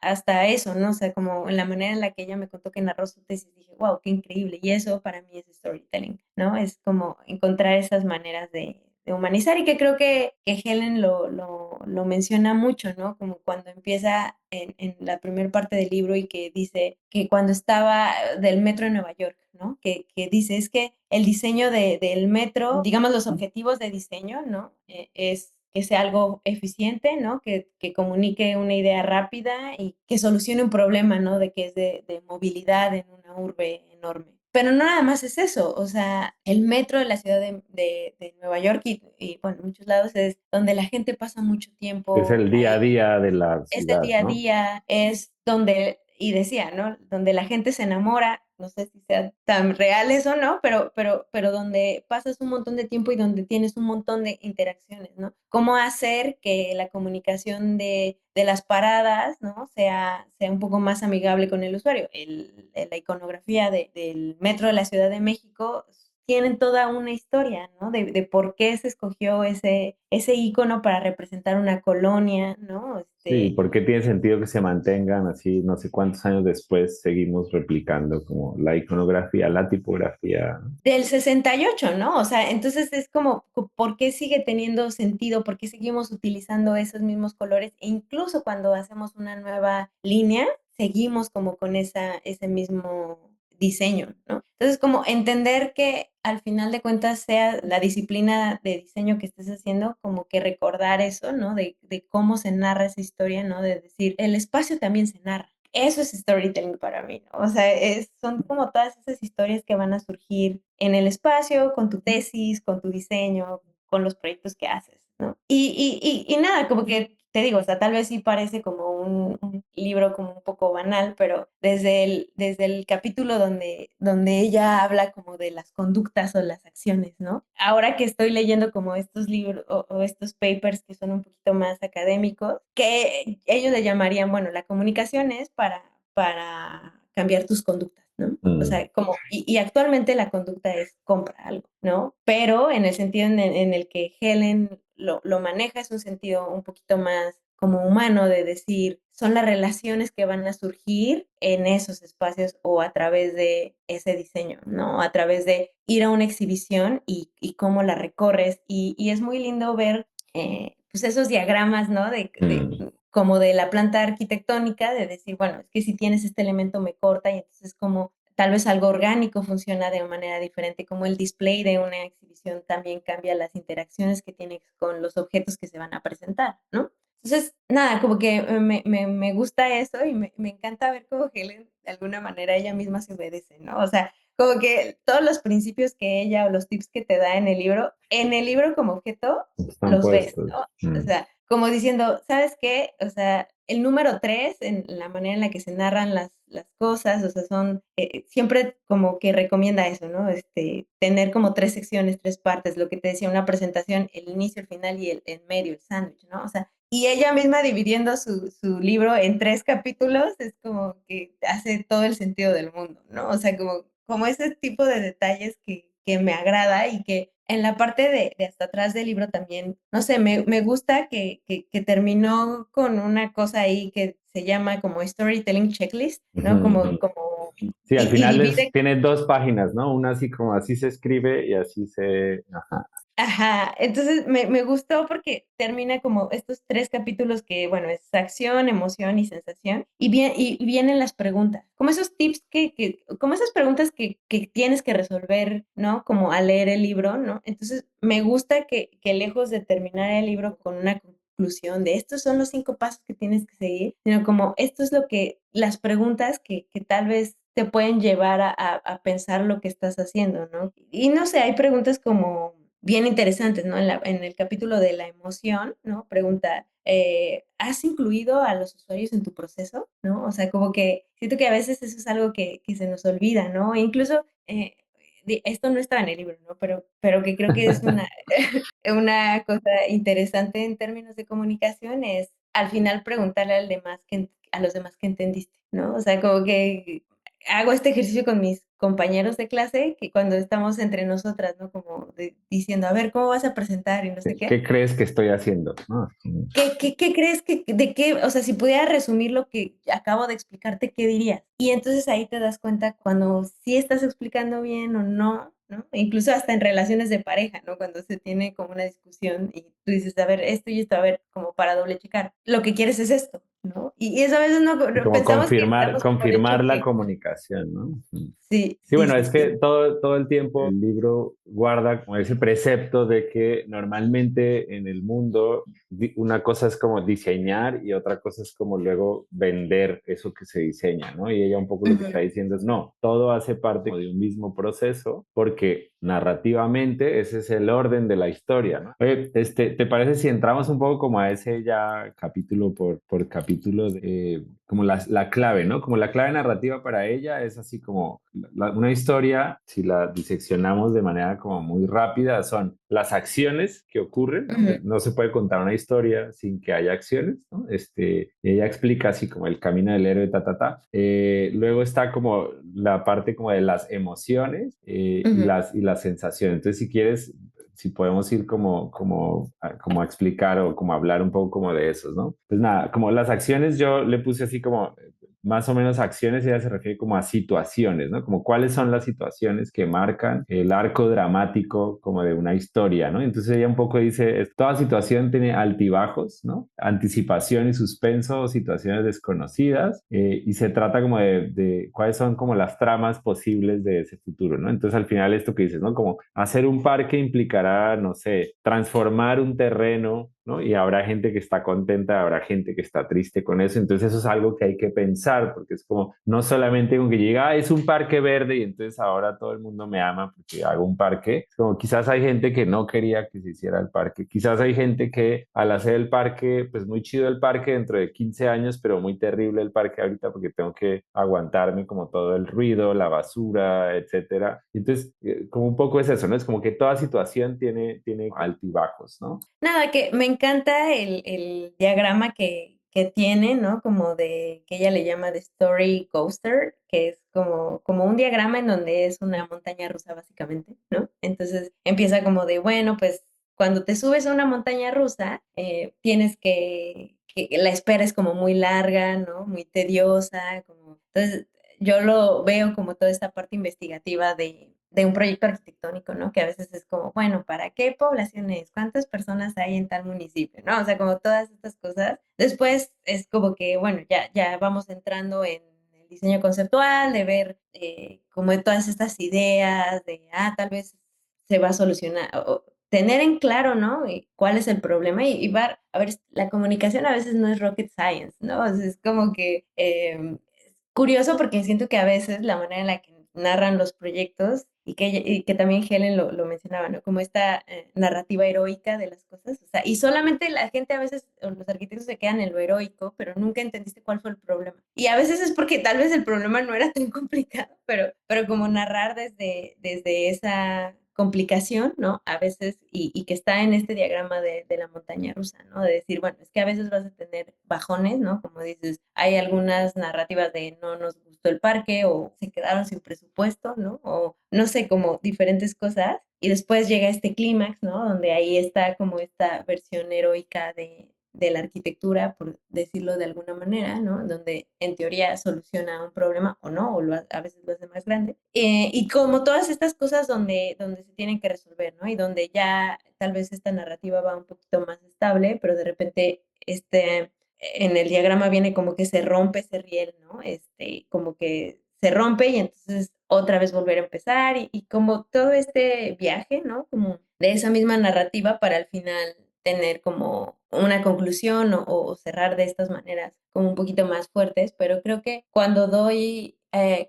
Hasta eso, ¿no? O sea, como en la manera en la que ella me contó que narró su tesis, dije, wow, qué increíble. Y eso para mí es storytelling, ¿no? Es como encontrar esas maneras de humanizar y que creo que Helen lo menciona mucho, ¿no? Como cuando empieza en la primera parte del libro y que dice que cuando estaba del metro de Nueva York, ¿no? Que dice, es que el diseño del metro, digamos los objetivos de diseño, ¿no? Es que sea algo eficiente, ¿no? Que comunique una idea rápida y que solucione un problema, ¿no? De que es de movilidad en una urbe enorme. Pero no nada más es eso, o sea, el metro de la ciudad de Nueva York y, bueno, en muchos lados es donde la gente pasa mucho Es tiempo el día a ahí, día de la es el ciudad, día a ¿no? día, es donde, y decía, ¿no? Donde la gente se enamora, no sé si sea tan real eso, ¿no? Pero donde pasas un montón de tiempo y donde tienes un montón de interacciones, ¿no? Cómo hacer que la comunicación de las paradas, ¿no? Sea un poco más amigable con el usuario. La iconografía del metro de la Ciudad de México tienen toda una historia, ¿no? De por qué se escogió ese icono para representar una colonia, ¿no? Sí, porque tiene sentido que se mantengan así, no sé cuántos años después seguimos replicando como la iconografía, la tipografía. Del 68, ¿no? O sea, entonces es como, ¿por qué sigue teniendo sentido? ¿Por qué seguimos utilizando esos mismos colores? E incluso cuando hacemos una nueva línea, seguimos como con ese mismo diseño, ¿no? Entonces, como entender que al final de cuentas sea la disciplina de diseño que estés haciendo, como que recordar eso, ¿no? De cómo se narra esa historia, ¿no? De decir, el espacio también se narra. Eso es storytelling para mí, ¿no? O sea, son como todas esas historias que van a surgir en el espacio, con tu tesis, con tu diseño, con los proyectos que haces, ¿no? Y nada, como que te digo, o sea, tal vez sí parece como un libro como un poco banal, pero desde el capítulo donde ella habla como de las conductas o las acciones, ¿no? Ahora que estoy leyendo como estos libros o estos papers que son un poquito más académicos, que ellos le llamarían, bueno, la comunicación es para cambiar tus conductas, ¿no? O Mm. sea, y actualmente la conducta es compra algo, ¿no? Pero en el sentido en el que Helen lo maneja es un sentido un poquito más como humano de decir, son las relaciones que van a surgir en esos espacios o a través de ese diseño, ¿no? A través de ir a una exhibición y cómo la recorres. Y es muy lindo ver pues esos diagramas, ¿no? Mm. Como de la planta arquitectónica, de decir, bueno, es que si tienes este elemento me corta y entonces como tal vez algo orgánico funciona de manera diferente, como el display de una exhibición también cambia las interacciones que tiene con los objetos que se van a presentar, ¿no? Entonces, nada, como que me gusta eso y me encanta ver cómo Helen de alguna manera ella misma se obedece, ¿no? O sea, como que todos los principios que ella o los tips que te da en el libro como objeto, Están los ves, puestos. ¿no? O sea, como diciendo, ¿sabes qué? O sea, el número 3 en la manera en la que se narran las cosas, o sea, son, siempre como que recomienda eso, ¿no? Tener como 3 secciones, 3 partes, lo que te decía, una presentación, el inicio, el final y el medio, el sándwich, ¿no? O sea, y ella misma dividiendo su libro en 3 capítulos es como que hace todo el sentido del mundo, ¿no? O sea, como ese tipo de detalles que me agrada y que en la parte de hasta atrás del libro también, no sé, me gusta que terminó con una cosa ahí que se llama como Storytelling Checklist, Ujú, ¿no? ujú. Sí, al Y final divide. tiene dos páginas, ¿no? Una así como así se escribe y así se... Ajá. Ajá, entonces me gustó porque termina como estos 3 capítulos que, bueno, es acción, emoción y sensación, y vienen las preguntas, como esos tips como esas preguntas que tienes que resolver, ¿no? Como al leer el libro, ¿no? Entonces, me gusta que lejos de terminar el libro con una conclusión de estos son los 5 pasos que tienes que seguir, sino como esto es lo que las preguntas que tal vez te pueden llevar a pensar lo que estás haciendo, ¿no? Y no sé, hay preguntas como bien interesantes, ¿no? En el capítulo de la emoción, ¿no? Pregunta, ¿has incluido a los usuarios en tu proceso? ¿No? O sea, como que siento que a veces eso es algo que se nos olvida, ¿no? E incluso, esto no estaba en el libro, ¿no? Pero que creo que es una cosa interesante en términos de comunicación es al final preguntarle a los demás que entendiste, ¿no? O sea, como que hago este ejercicio con mis compañeros de clase que cuando estamos entre nosotras, ¿no? Como diciendo, a ver, ¿cómo vas a presentar? Y no sé qué. ¿Qué crees que estoy haciendo? ¿No? ¿Qué crees de qué? O sea, si pudiera resumir lo que acabo de explicarte, ¿qué dirías? Y entonces ahí te das cuenta cuando sí estás explicando bien o no, ¿no? E incluso hasta en relaciones de pareja, ¿no? Cuando se tiene como una discusión y tú dices, a ver, esto y esto, a ver, como para doble checar. Lo que quieres es esto, ¿no? Y eso a veces Y como pensamos que confirmar, estamos por confirmar hecho la que comunicación, ¿no? Ujú. sí, Sí, sí, bueno, sí, es que sí. todo el tiempo el libro guarda como ese precepto de que normalmente en el mundo una cosa es como diseñar y otra cosa es como luego vender eso que se diseña, ¿no? Y ella un poco lo que está Ujú, diciendo es, no, todo hace parte de un mismo proceso porque narrativamente ese es el orden de la historia, ¿no? Oye, ¿te parece si entramos un poco como a ese ya capítulo por capítulo de, como la clave, ¿no? Como la clave narrativa para ella es así como una historia, si la diseccionamos de manera como muy rápida, son las acciones que ocurren, ¿no? ujú, No se puede contar una historia sin que haya acciones, ¿no? Ella explica así como el camino del héroe, ta, ta, ta. Luego está como la parte como de las emociones ujú. y las sensaciones. Entonces, si quieres, si podemos ir como a explicar o como a hablar un poco como de esos, ¿no? Pues nada, como las acciones yo le puse así como más o menos acciones, ella se refiere como a situaciones, ¿no? Como cuáles son las situaciones que marcan el arco dramático como de una historia, ¿no? Entonces ella un poco dice, toda situación tiene altibajos, ¿no? Anticipación y suspenso, situaciones desconocidas, y se trata como de cuáles son como las tramas posibles de ese futuro, ¿no? Entonces al final esto que dices, ¿no? Como hacer un parque implicará, no sé, transformar un terreno, ¿no? Y habrá gente que está contenta, habrá gente que está triste con eso. Entonces eso es algo que hay que pensar, porque es como, no solamente con que llega, ah, es un parque verde y entonces ahora todo el mundo me ama porque hago un parque. Es como quizás hay gente que no quería que se hiciera el parque. Quizás hay gente que al hacer el parque, pues muy chido el parque dentro de 15 años, pero muy terrible el parque ahorita porque tengo que aguantarme como todo el ruido, la basura, etcétera. Entonces, como un poco es eso, ¿no? Es como que toda situación tiene altibajos, ¿no? Nada, que me encanta el diagrama que tiene, ¿no? Como que ella le llama de Story Coaster, que es como un diagrama en donde es una montaña rusa básicamente, ¿no? Entonces empieza como de, bueno, pues cuando te subes a una montaña rusa, tienes que la espera es como muy larga, ¿no? Muy tediosa, entonces yo lo veo como toda esta parte investigativa de un proyecto arquitectónico, ¿no? Que a veces es como, bueno, ¿para qué poblaciones? ¿Cuántas personas hay en tal municipio? ¿No? O sea, como todas estas cosas. Después es como que, bueno, ya vamos entrando en el diseño conceptual, de ver como todas estas ideas de, tal vez se va a solucionar, o tener en claro, ¿no? Y cuál es el problema y a ver, la comunicación a veces no es rocket science, ¿no? O sea, es como que curioso porque siento que a veces la manera en la que narran los proyectos y que también Helen lo mencionaba, ¿no? Como esta narrativa heroica de las cosas, o sea, y solamente la gente a veces, o los arquitectos se quedan en lo heroico, pero nunca entendiste cuál fue el problema. Y a veces es porque tal vez el problema no era tan complicado, pero como narrar desde esa complicación, ¿no? A veces, y que está en este diagrama de la montaña rusa, ¿no? De decir, bueno, es que a veces vas a tener bajones, ¿no? Como dices, hay algunas narrativas de no nos gustó el parque o se quedaron sin presupuesto, ¿no? O no sé, como diferentes cosas. Y después llega este clímax, ¿no? Donde ahí está como esta versión heroica de la arquitectura, por decirlo de alguna manera, ¿no? Donde en teoría soluciona un problema o no, o a veces lo hace más grande. Y como todas estas cosas donde se tienen que resolver, ¿no? Y donde ya tal vez esta narrativa va un poquito más estable, pero de repente en el diagrama viene como que se rompe ese riel, ¿no? Como que se rompe y entonces otra vez volver a empezar y como todo este viaje, ¿no? Como de esa misma narrativa para al final tener como una conclusión o cerrar de estas maneras como un poquito más fuertes, pero creo que cuando doy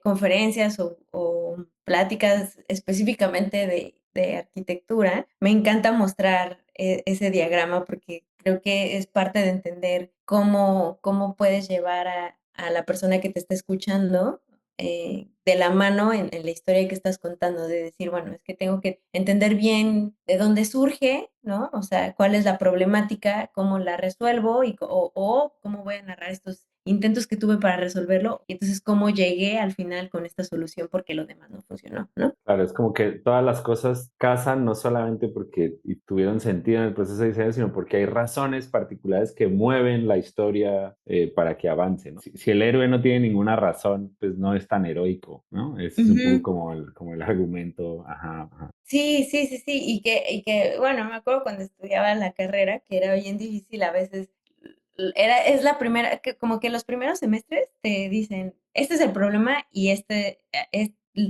conferencias o pláticas específicamente de arquitectura, me encanta mostrar ese diagrama porque creo que es parte de entender cómo puedes llevar a la persona que te está escuchando de la mano en la historia que estás contando, de decir, bueno, es que tengo que entender bien de dónde surge, ¿no? O sea, cuál es la problemática, cómo la resuelvo o cómo voy a narrar estos intentos que tuve para resolverlo y entonces cómo llegué al final con esta solución porque lo demás no funcionó, ¿no? Claro, es como que todas las cosas casan no solamente porque tuvieron sentido en el proceso de diseño, sino porque hay razones particulares que mueven la historia para que avance, ¿no? Si el héroe no tiene ninguna razón, pues no es tan heroico, ¿no? Es un poco Ujú. como el argumento, ajá, ajá. Sí, sí, sí, sí, bueno, me acuerdo cuando estudiaba la carrera, que era bien difícil a veces, es la primera, que como que los primeros semestres te dicen, este es el problema y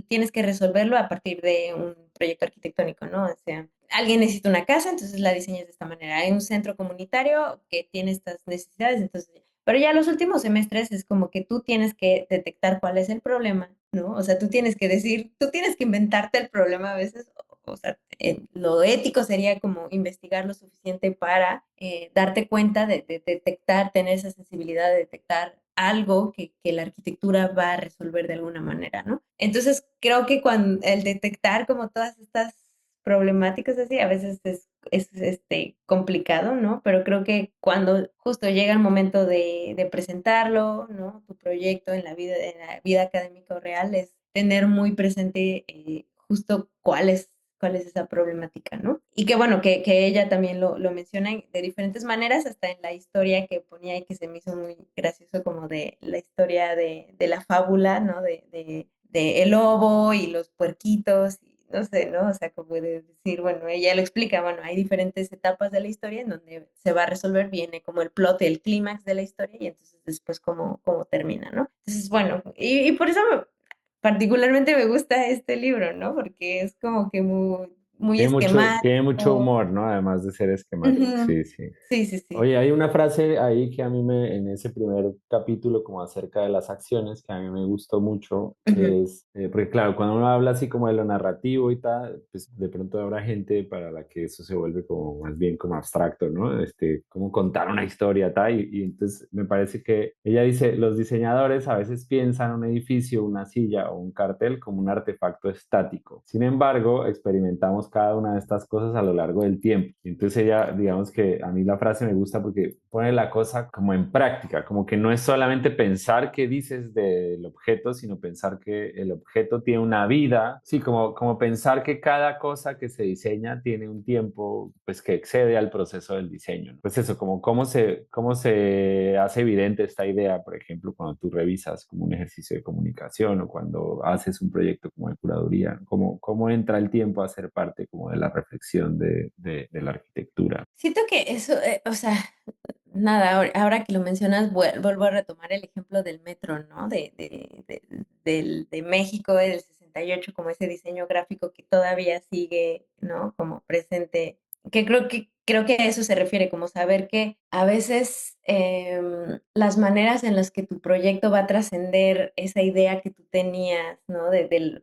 tienes que resolverlo a partir de un proyecto arquitectónico, ¿no? O sea, alguien necesita una casa, entonces la diseñas de esta manera. Hay un centro comunitario que tiene estas necesidades, entonces, pero ya los últimos semestres es como que tú tienes que detectar cuál es el problema, ¿no? O sea, tú tienes que decir, tú tienes que inventarte el problema a veces, o sea, lo ético sería como investigar lo suficiente para darte cuenta de detectar, tener esa sensibilidad de detectar algo que la arquitectura va a resolver de alguna manera, ¿no? Entonces, creo que cuando el detectar como todas estas problemáticas así, a veces es complicado, ¿no? Pero creo que cuando justo llega el momento de presentarlo, ¿no? Tu proyecto en la vida académica o real es tener muy presente justo cuál es esa problemática, ¿no? Y que bueno, que ella también lo menciona de diferentes maneras, hasta en la historia que ponía y que se me hizo muy gracioso, como de la historia de la fábula, ¿no? De el lobo y los puerquitos, y no sé, ¿no? O sea, como de decir, bueno, ella lo explica, bueno, hay diferentes etapas de la historia en donde se va a resolver, viene como el plot, el clímax de la historia, y entonces después cómo termina, ¿no? Entonces, bueno, y por eso particularmente me gusta este libro, ¿no? Porque es como que muy Tiene mucho esquemático. humor, ¿no? Además de ser esquemático, Ujú. sí, sí. Sí, sí, sí. Oye, hay una frase ahí que a mí en ese primer capítulo, como acerca de las acciones, que a mí me gustó mucho, Ujú. que es, porque claro, cuando uno habla así como de lo narrativo y tal, pues de pronto habrá gente para la que eso se vuelve como más bien como abstracto, ¿no? Como contar una historia, tal, y entonces me parece que ella dice, los diseñadores a veces piensan un edificio, una silla o un cartel como un artefacto estático. Sin embargo, experimentamos cada una de estas cosas a lo largo del tiempo. Y entonces ella, digamos que a mí la frase me gusta porque pone la cosa como en práctica, como que no es solamente pensar qué dices del objeto, sino pensar que el objeto tiene una vida, sí, como pensar que cada cosa que se diseña tiene un tiempo pues que excede al proceso del diseño, ¿no? Pues eso, como cómo se hace evidente esta idea, por ejemplo, cuando tú revisas como un ejercicio de comunicación o cuando haces un proyecto como de curaduría, cómo entra el tiempo a ser parte como de la reflexión de la arquitectura. Siento que eso, o sea, nada, ahora que lo mencionas, vuelvo a retomar el ejemplo del metro, ¿no? De México del 68 como ese diseño gráfico que todavía sigue, ¿no? Como presente creo que a eso se refiere, como saber que a veces las maneras en las que tu proyecto va a trascender esa idea que tú tenías, ¿no?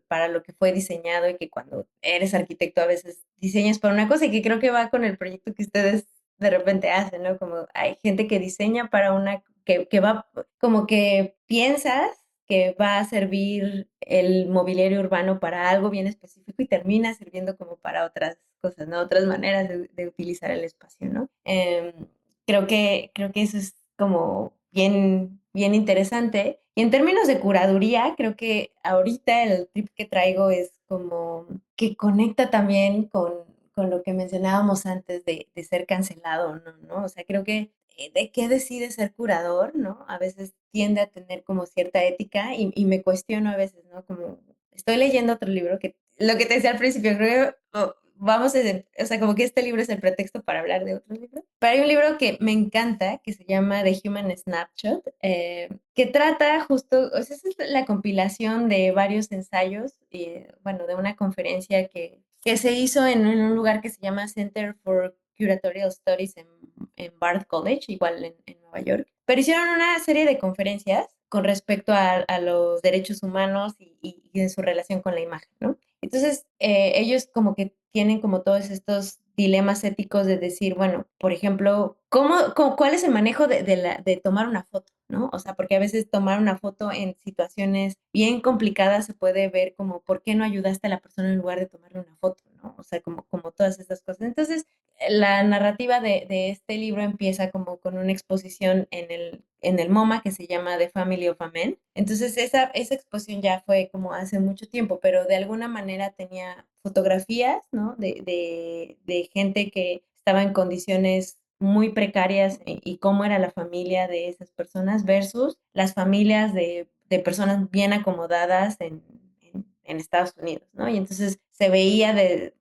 Para lo que fue diseñado y que cuando eres arquitecto a veces diseñas para una cosa y que creo que va con el proyecto que ustedes de repente hacen, ¿no? Como hay gente que diseña para que va, como que piensas que va a servir el mobiliario urbano para algo bien específico y termina sirviendo como para otras cosas, ¿no? Otras maneras de utilizar el espacio, ¿no? Creo que eso es como bien, bien interesante. Y en términos de curaduría, creo que ahorita el trip que traigo es como que conecta también con lo que mencionábamos antes de ser cancelado, ¿no? ¿no? O sea, creo que de qué decide ser curador, ¿no? A veces tiende a tener como cierta ética y me cuestiono a veces, ¿no? Como estoy leyendo otro libro que, lo que te decía al principio, creo que vamos a, o sea, como que este libro es el pretexto para hablar de otro libro. Pero hay un libro que me encanta, que se llama The Human Snapshot, que trata justo, o sea, esa es la compilación de varios ensayos, bueno, de una conferencia que se hizo en un lugar que se llama Center for Curatorial Studies en Bard College, igual en Nueva York. Pero hicieron una serie de conferencias con respecto a los derechos humanos y de su relación con la imagen, ¿no? Entonces, ellos como que tienen como todos estos dilemas éticos de decir, bueno, por ejemplo, ¿cuál es el manejo de tomar una foto? ¿No? O sea, porque a veces tomar una foto en situaciones bien complicadas se puede ver como, ¿por qué no ayudaste a la persona en lugar de tomarle una foto? ¿No? O sea, como todas estas cosas. Entonces, la narrativa de este libro empieza como con una exposición en el MoMA que se llama The Family of a Man. Entonces esa exposición ya fue como hace mucho tiempo, pero de alguna manera tenía fotografías, ¿no? De gente que estaba en condiciones muy precarias y cómo era la familia de esas personas versus las familias de personas bien acomodadas en Estados Unidos, ¿no? Y entonces se veía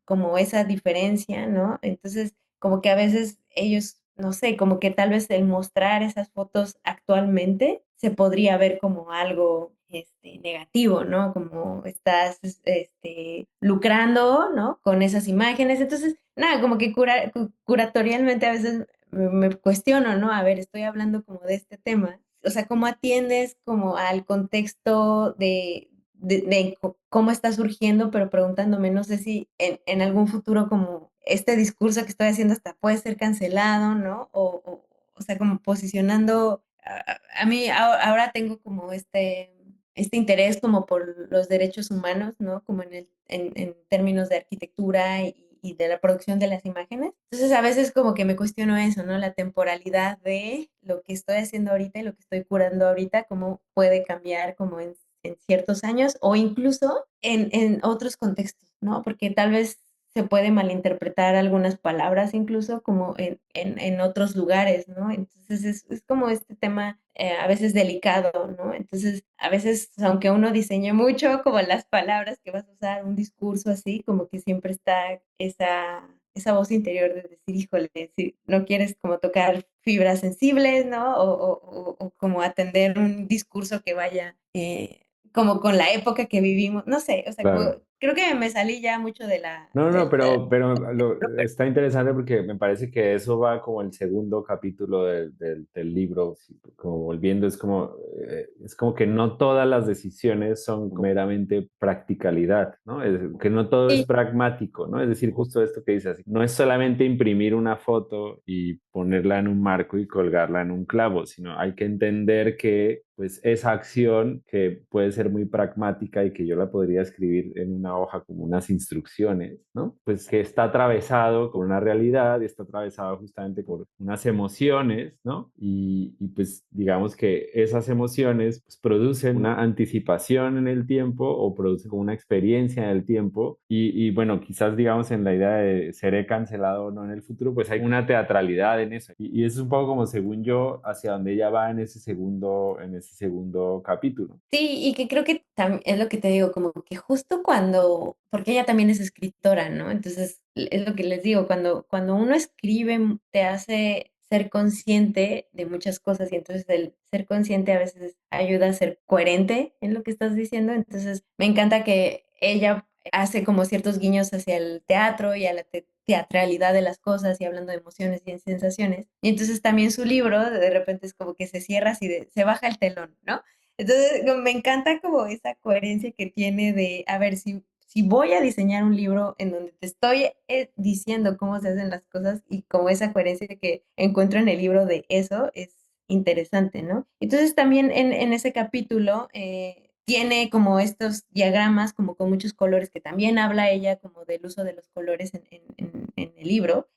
como esa diferencia, ¿no? Entonces, como que a veces ellos, no sé, como que tal vez el mostrar esas fotos actualmente se podría ver como algo negativo, ¿no? Como estás lucrando, ¿no? Con esas imágenes. Entonces, nada, como que curatorialmente a veces me cuestiono, ¿no? A ver, estoy hablando como de este tema. O sea, ¿cómo atiendes como al contexto de cómo está surgiendo, pero preguntándome, no sé si en algún futuro como este discurso que estoy haciendo hasta puede ser cancelado, ¿no? O sea, como posicionando, a mí ahora tengo como este interés como por los derechos humanos, ¿no? Como en términos de arquitectura y de la producción de las imágenes. Entonces a veces como que me cuestiono eso, ¿no? La temporalidad de lo que estoy haciendo ahorita y lo que estoy curando ahorita, cómo puede cambiar como en ciertos años o incluso en otros contextos, ¿no? Porque tal vez se puede malinterpretar algunas palabras incluso como en otros lugares, ¿no? Entonces es como este tema a veces delicado, ¿no? Entonces a veces, aunque uno diseñe mucho como las palabras que vas a usar, un discurso así, como que siempre está esa voz interior de decir, híjole, si no quieres como tocar fibras sensibles, ¿no? O como atender un discurso que vaya como con la época que vivimos, no sé, o sea, Claro. creo que me salí ya mucho de la... No, no, de- pero está interesante porque me parece que eso va como el segundo capítulo del libro, sí, como volviendo, es como que no todas las decisiones son meramente practicalidad, ¿no? Que no todo es sí, pragmático, ¿no? Es decir, justo esto que dices, no es solamente imprimir una foto y ponerla en un marco y colgarla en un clavo, sino hay que entender que pues esa acción que puede ser muy pragmática y que yo la podría escribir en una hoja como unas instrucciones, ¿no? Pues que está atravesado con una realidad y está atravesado justamente por unas emociones, ¿no? Pues digamos que esas emociones pues, producen una anticipación en el tiempo o producen como una experiencia en el tiempo y bueno, quizás digamos en la idea de seré cancelado o no en el futuro, pues hay una teatralidad en eso y eso es un poco como según yo hacia donde ella va en ese segundo capítulo. sí, y que creo que es lo que te digo, como que justo porque ella también es escritora, ¿no? Entonces, es lo que les digo, cuando uno escribe, te hace ser consciente de muchas cosas y entonces el ser consciente a veces ayuda a ser coherente en lo que estás diciendo. Entonces, me encanta que ella hace como ciertos guiños hacia el teatro y a la teatralidad de las cosas y hablando de emociones y sensaciones. Y entonces también su libro de repente es como que se cierra así se baja el telón, ¿no? Entonces me encanta como esa coherencia que tiene de, a ver, si voy a diseñar un libro en donde te estoy diciendo cómo se hacen las cosas y como esa coherencia que encuentro en el libro de eso es interesante, ¿no? Entonces también en ese capítulo tiene como estos diagramas como con muchos colores que también habla ella como del uso de los colores en el libro,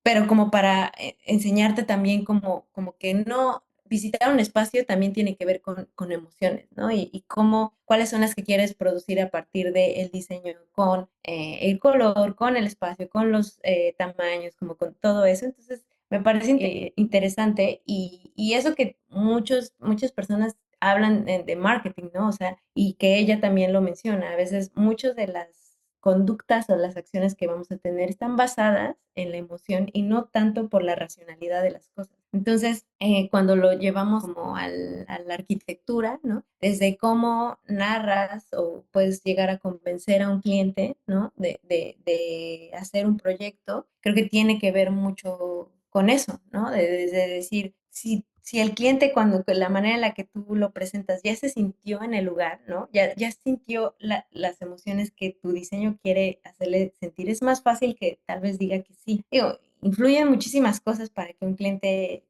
pero como para enseñarte también como que no, visitar un espacio también tiene que ver con emociones, ¿no? Y cómo, cuáles son las que quieres producir a partir del diseño con el color, con el espacio, con los tamaños, como con todo eso. Entonces, me parece interesante y eso que muchas personas hablan de marketing, ¿no? O sea, y que ella también lo menciona. A veces muchas de las conductas o las acciones que vamos a tener están basadas en la emoción y no tanto por la racionalidad de las cosas. Entonces, cuando lo llevamos como a la arquitectura, ¿no? Desde cómo narras o puedes llegar a convencer a un cliente, ¿no? De hacer un proyecto, creo que tiene que ver mucho con eso, ¿no? De decir, si el cliente cuando la manera en la que tú lo presentas ya se sintió en el lugar, ¿no? Ya sintió las emociones que tu diseño quiere hacerle sentir, es más fácil que tal vez diga que sí. Digo, influyen muchísimas cosas para que un cliente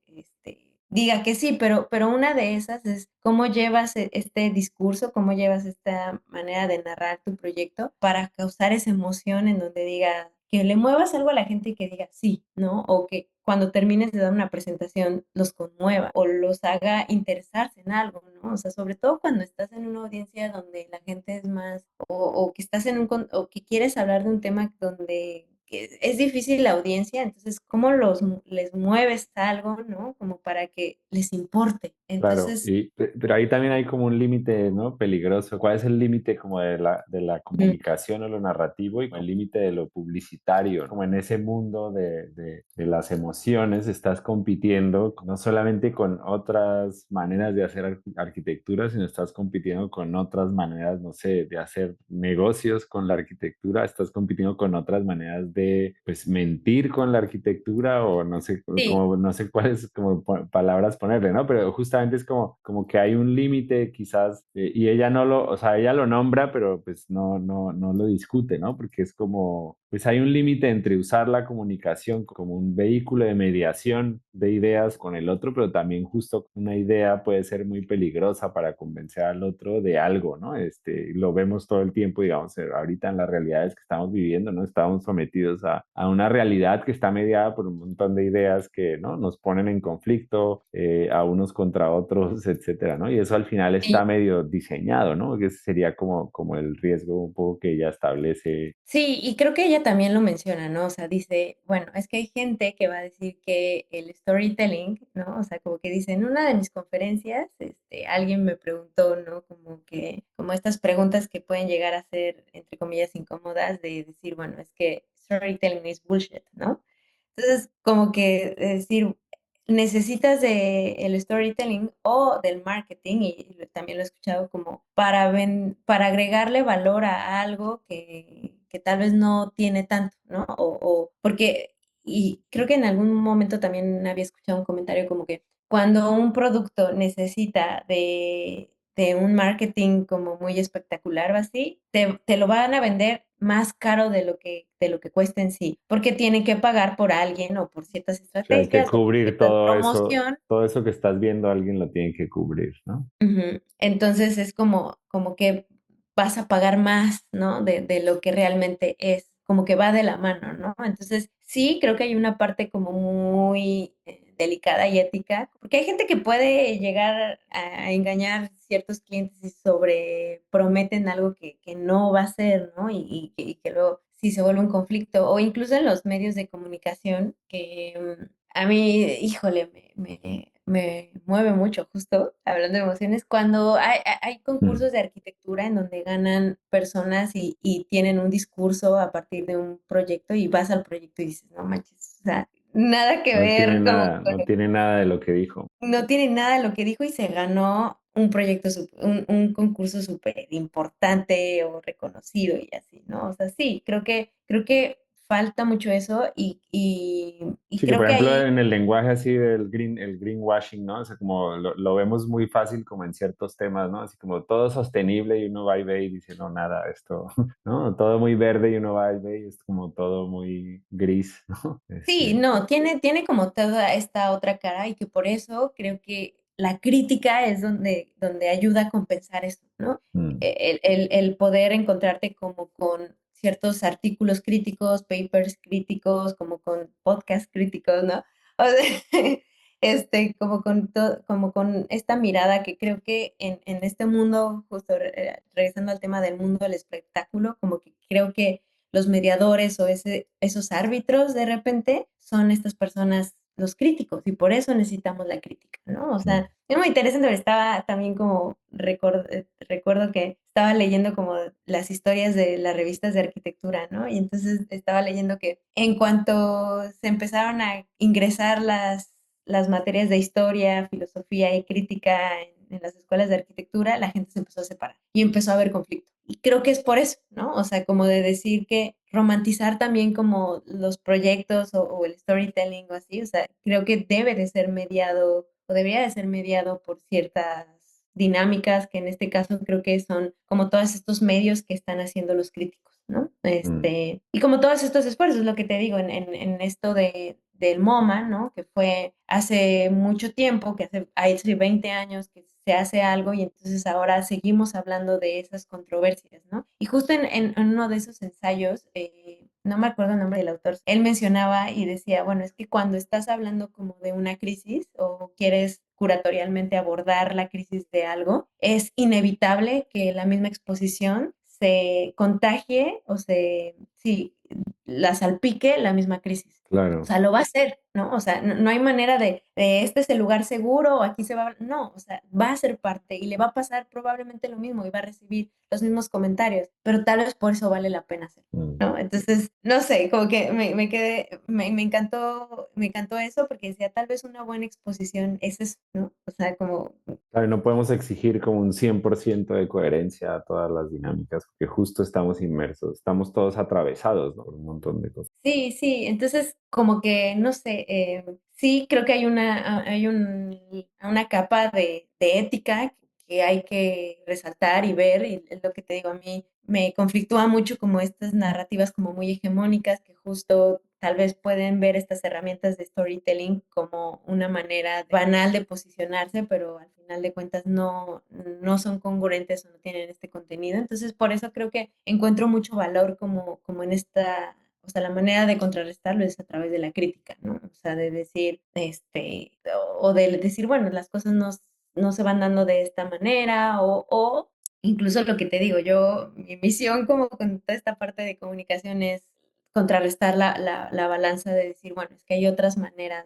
diga que sí, pero una de esas es cómo llevas este discurso, cómo llevas esta manera de narrar tu proyecto para causar esa emoción en donde diga, que le muevas algo a la gente y que diga sí, ¿no? O que cuando termines de dar una presentación los conmueva o los haga interesarse en algo, ¿no? O sea, sobre todo cuando estás en una audiencia donde la gente es más, o que estás en o que quieres hablar de un tema donde es difícil la audiencia, entonces, ¿cómo les mueves algo, ¿no? Como para que les importe. Claro, Entonces, pero ahí también hay como un límite, ¿no? Peligroso. ¿Cuál es el límite como de la mm, comunicación o lo narrativo y el límite de lo publicitario? Como en ese mundo de las emociones estás compitiendo no solamente con otras maneras de hacer arquitectura, sino estás compitiendo con otras maneras, no sé, de hacer negocios con la arquitectura, estás compitiendo con otras maneras de, pues, mentir con la arquitectura o no sé, sí, como, no sé cuáles como palabras ponerle, ¿no? Pero justamente es como, como que hay un límite quizás y ella no lo, o sea, ella lo nombra, pero pues no lo discute, ¿no? Porque es como, pues hay un límite entre usar la comunicación como un vehículo de mediación de ideas con el otro, pero también justo una idea puede ser muy peligrosa para convencer al otro de algo, ¿no? Lo vemos todo el tiempo, digamos, ahorita en las realidades que estamos viviendo, ¿no? Estamos sometidos a una realidad que está mediada por un montón de ideas que, ¿no? Nos ponen en conflicto a unos contra otros, etcétera, ¿no? Y eso al final sí. está medio diseñado, ¿no? Que ese sería como, como el riesgo un poco que ella establece. Sí, y creo que ella también lo menciona, ¿no? O sea, dice, bueno, es que hay gente que va a decir que el storytelling, ¿no? O sea, como que dice, en una de mis conferencias, alguien me preguntó, ¿no? Como que, como estas preguntas que pueden llegar a ser, entre comillas, incómodas, de decir, bueno, es que storytelling es bullshit, ¿no? Entonces, como que decir, necesitas de el storytelling o del marketing, y también lo he escuchado como para agregarle valor a algo que tal vez no tiene tanto, ¿no? O porque, y creo que en algún momento también había escuchado un comentario como que cuando un producto necesita de un marketing como muy espectacular o así, te lo van a vender más caro de lo que cuesta en sí, porque tienen que pagar por alguien o por ciertas O sea, hay que estrategias o por cubrir cierta promoción. todo eso que estás viendo, alguien lo tiene que cubrir, ¿no? Ujú. Entonces es como que vas a pagar más, ¿no? De lo que realmente es, como que va de la mano, ¿no? Entonces, sí, creo que hay una parte como muy delicada y ética, porque hay gente que puede llegar a engañar ciertos clientes y sobre prometen algo que no va a ser, ¿no? Y que luego sí se vuelve un conflicto, o incluso en los medios de comunicación, que a mí, híjole, me mueve mucho, justo hablando de emociones, cuando hay Mm. concursos de arquitectura en donde ganan personas y tienen un discurso a partir de un proyecto y vas al proyecto y dices, no manches, o sea, nada que No tiene ver como nada, no tiene nada de lo que dijo. no tiene nada de lo que dijo y se ganó un proyecto, un concurso súper importante o reconocido y así, ¿no? O sea, sí, creo que falta mucho eso y Sí, que creo por que ejemplo ahí, en el lenguaje así el greenwashing, ¿no? O sea, como lo vemos muy fácil como en ciertos temas, ¿no? Así como todo sostenible y uno va y ve y dice, no, nada, esto, ¿no? Todo muy verde y uno va y ve y es como todo muy gris, ¿no? sí, no, tiene como toda esta otra cara y que por eso creo que la crítica es donde ayuda a compensar esto, ¿no? mm, El poder encontrarte como con ciertos artículos críticos, papers críticos, como con podcast críticos, ¿no? O sea, como con esta mirada que creo que en este mundo, justo regresando al tema del mundo del espectáculo, como que creo que los mediadores o esos árbitros de repente son estas personas, los críticos, y por eso necesitamos la crítica, ¿no? O mm, sea, es muy interesante, pero estaba también como, recuerdo que estaba leyendo como las historias de las revistas de arquitectura, ¿no? Y entonces estaba leyendo que en cuanto se empezaron a ingresar las materias de historia, filosofía y crítica en las escuelas de arquitectura, la gente se empezó a separar y empezó a haber conflicto. Y creo que es por eso, ¿no? O sea, como de decir que romantizar también como los proyectos o el storytelling o así, o sea, creo que debe de ser mediado o debería de ser mediado por ciertas dinámicas que en este caso creo que son como todos estos medios que están haciendo los críticos, ¿no? mm. Y como todos estos esfuerzos, lo que te digo, en esto del MoMA, ¿no? Que fue hace mucho tiempo, que hace 20 años que se hace algo y entonces ahora seguimos hablando de esas controversias, ¿no? Y justo en uno de esos ensayos, no me acuerdo el nombre del autor, él mencionaba y decía, bueno, es que cuando estás hablando como de una crisis o quieres curatorialmente abordar la crisis de algo, es inevitable que la misma exposición se contagie o sí, la salpique la misma crisis. O Claro. sea, lo va a hacer, ¿no? O sea, no hay manera de este es el lugar seguro o aquí se va a... No, o sea, va a ser parte y le va a pasar probablemente lo mismo y va a recibir los mismos comentarios, pero tal vez por eso vale la pena hacer. Mm. ¿No? Entonces, no sé, como que me quedé, me encantó eso porque decía, tal vez una buena exposición es eso, ¿no? O sea, como, Claro, no podemos exigir como un 100% de coherencia a todas las dinámicas, porque justo estamos inmersos, estamos todos atravesados, ¿no? Por un montón de cosas. sí, sí, entonces como que, no sé, sí creo que hay una capa de ética que hay que resaltar y ver, y es lo que te digo, a mí me conflictúa mucho como estas narrativas como muy hegemónicas que justo tal vez pueden ver estas herramientas de storytelling como una manera banal de posicionarse, pero al final de cuentas no son congruentes o no tienen este contenido. Entonces, por eso creo que encuentro mucho valor como en esta, o sea, la manera de contrarrestarlo es a través de la crítica, ¿no? O sea, de decir, o de decir, bueno, las cosas no se van dando de esta manera, o incluso lo que te digo, mi misión como con toda esta parte de comunicación es contrarrestar la balanza de decir, bueno, es que hay otras maneras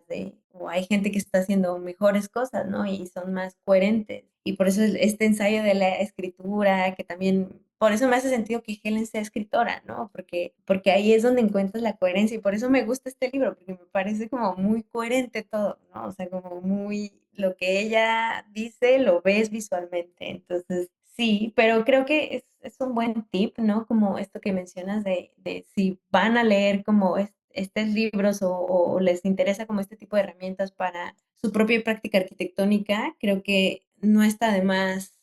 o hay gente que está haciendo mejores cosas, ¿no? Y son más coherentes. Y por eso este ensayo de la escritura, que también, por eso me hace sentido que Helen sea escritora, ¿no? Porque ahí es donde encuentras la coherencia y por eso me gusta este libro, porque me parece como muy coherente todo, ¿no? O sea, como muy, lo que ella dice lo ves visualmente. Entonces, sí, pero creo que es un buen tip, ¿no? Como esto que mencionas de si van a leer como estos libros o les interesa como este tipo de herramientas para su propia práctica arquitectónica, creo que no está de más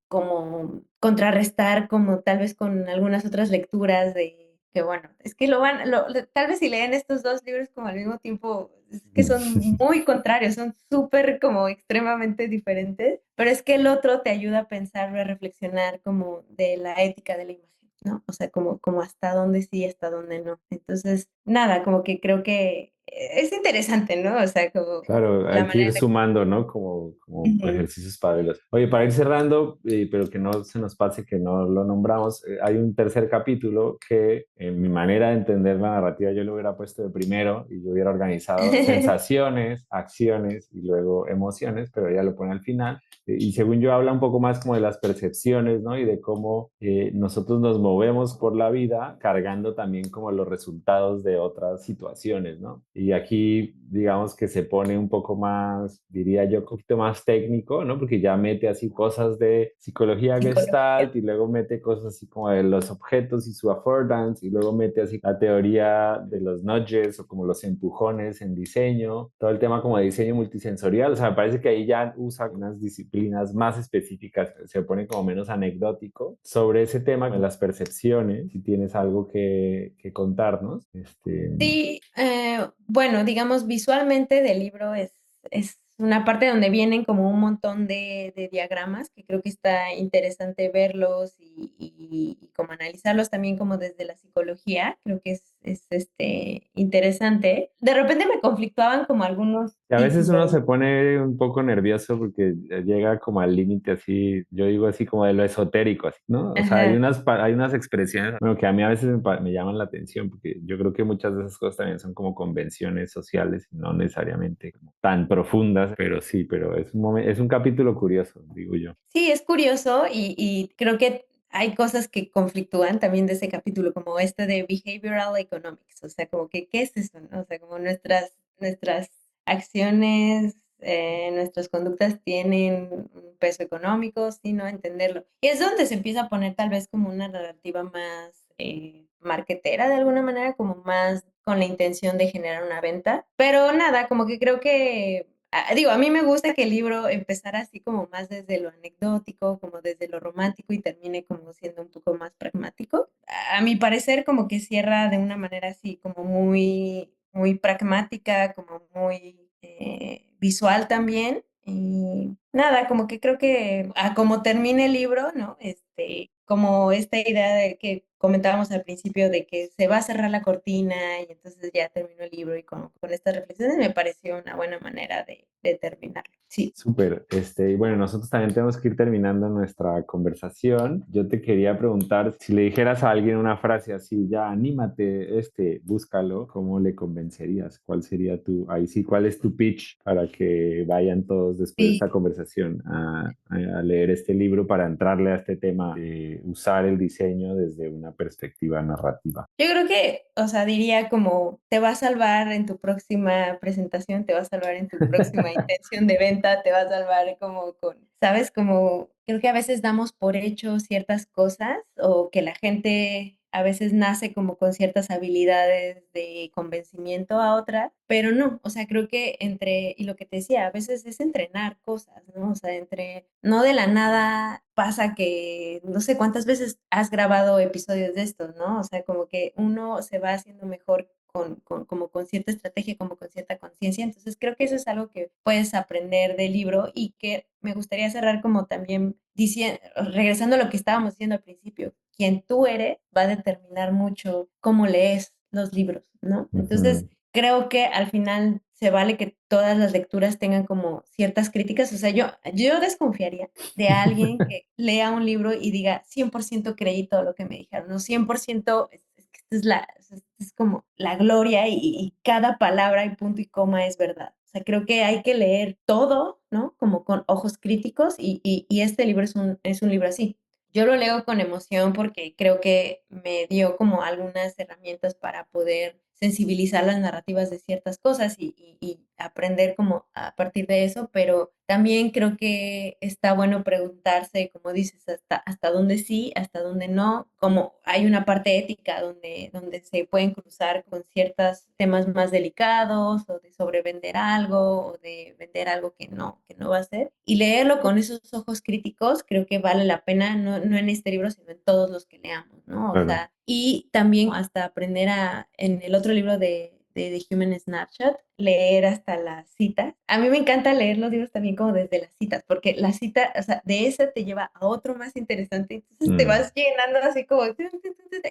como contrarrestar como tal vez con algunas otras lecturas de que bueno, es que tal vez si leen estos dos libros como al mismo tiempo, es que son muy contrarios, son súper como extremadamente diferentes, pero es que el otro te ayuda a pensar, a reflexionar como de la ética de la imagen, ¿no? O sea, como hasta dónde sí, hasta dónde no. Entonces, nada, como que creo que es interesante, ¿no? O sea, como Claro, la hay que manera ir en la que... sumando, ¿no? Como Ujú. ejercicios paralelos. Oye, para ir cerrando, pero que no se nos pase que no lo nombramos, hay un tercer capítulo que en mi manera de entender la narrativa yo lo hubiera puesto de primero y yo hubiera organizado sensaciones, acciones y luego emociones, pero ella lo pone al final. Y según yo habla un poco más como de las percepciones, ¿no? Y de cómo nosotros nos movemos por la vida cargando también como los resultados de otras situaciones, ¿no? y aquí digamos que se pone un poco más, diría yo, un poquito más técnico, ¿no? Porque ya mete así cosas de psicología Psicología. gestalt y luego mete cosas así como de los objetos y su affordance y luego mete así la teoría de los nudges o como los empujones en diseño, todo el tema como de diseño multisensorial, o sea, me parece que ahí ya usa unas disciplinas más específicas, se pone como menos anecdótico sobre ese tema de las percepciones, si tienes algo que contarnos. Sí, bueno, digamos, visualmente del libro es una parte donde vienen como un montón de diagramas que creo que está interesante verlos y como analizarlos también como desde la psicología, creo que es interesante. De repente me conflictuaban como algunos Y a veces uno títulos. se pone un poco nervioso porque llega como al límite así, yo digo así como de lo esotérico, así, ¿no? O sea, Ajá. hay unas expresiones, bueno, que a mí a veces me llaman la atención porque yo creo que muchas de esas cosas también son como convenciones sociales y no necesariamente como tan profundas, pero sí, pero es es un capítulo curioso, digo yo. Sí, es curioso y creo que hay cosas que conflictúan también de ese capítulo, como este de Behavioral Economics, o sea, como que, ¿qué es eso, no? O sea, como nuestras acciones, nuestras conductas tienen un peso económico, sí, ¿no? Entenderlo. Y es donde se empieza a poner tal vez como una narrativa más marketera de alguna manera, como más con la intención de generar una venta. Pero nada, como que creo que digo, a mí me gusta que el libro empezara así como más desde lo anecdótico, como desde lo romántico y termine como siendo un poco más pragmático. A mi parecer como que cierra de una manera así como muy pragmática, como muy visual también. Y nada, como que creo que a como termine el libro, ¿no? Como esta idea de que comentábamos al principio de que se va a cerrar la cortina y entonces ya terminó el libro y con estas reflexiones me pareció una buena manera de terminarlo. Sí. Súper. Y bueno, nosotros también tenemos que ir terminando nuestra conversación. Yo te quería preguntar si le dijeras a alguien una frase así, ya, anímate, búscalo, ¿cómo le convencerías? ¿Cuál sería ahí sí, cuál es tu pitch para que vayan todos después de Sí, esta conversación a leer este libro para entrarle a este tema de usar el diseño desde una perspectiva narrativa? yo creo que, o sea, diría como te va a salvar en tu próxima presentación, te va a salvar en tu próxima intención de venta, te va a salvar como ¿sabes? Como creo que a veces damos por hecho ciertas cosas o que la gente a veces nace como con ciertas habilidades de convencimiento a otra, pero no, o sea, creo que y lo que te decía, a veces es entrenar cosas, ¿no? O sea, no de la nada pasa que, no sé cuántas veces has grabado episodios de estos, ¿no? O sea, como que uno se va haciendo mejor como con cierta estrategia, como con cierta conciencia. Entonces, creo que eso es algo que puedes aprender del libro y que me gustaría cerrar como también diciendo, regresando a lo que estábamos diciendo al principio, quien tú eres va a determinar mucho cómo lees los libros, ¿no? Entonces, Ujú. creo que al final se vale que todas las lecturas tengan como ciertas críticas. O sea, yo desconfiaría de alguien que lea un libro y diga 100% creí todo lo que me dijeron, no 100% es que es como la gloria y cada palabra y punto y coma es verdad. O sea, creo que hay que leer todo, ¿no? Como con ojos críticos y este libro es un libro así. Yo lo leo con emoción porque creo que me dio como algunas herramientas para poder sensibilizar las narrativas de ciertas cosas y aprender como a partir de eso, pero también creo que está bueno preguntarse, como dices, hasta dónde sí, hasta dónde no, como hay una parte ética donde se pueden cruzar con ciertos temas más delicados o de sobrevender algo o de vender algo que no va a ser. Y leerlo con esos ojos críticos creo que vale la pena, no en este libro, sino en todos los que leamos, ¿no? O Claro. sea, y también hasta aprender en el otro libro de The Human Snapshot, leer hasta las citas. A mí me encanta leer los libros también como desde las citas, porque la cita, o sea, de esa te lleva a otro más interesante, entonces te Mm. vas llenando así como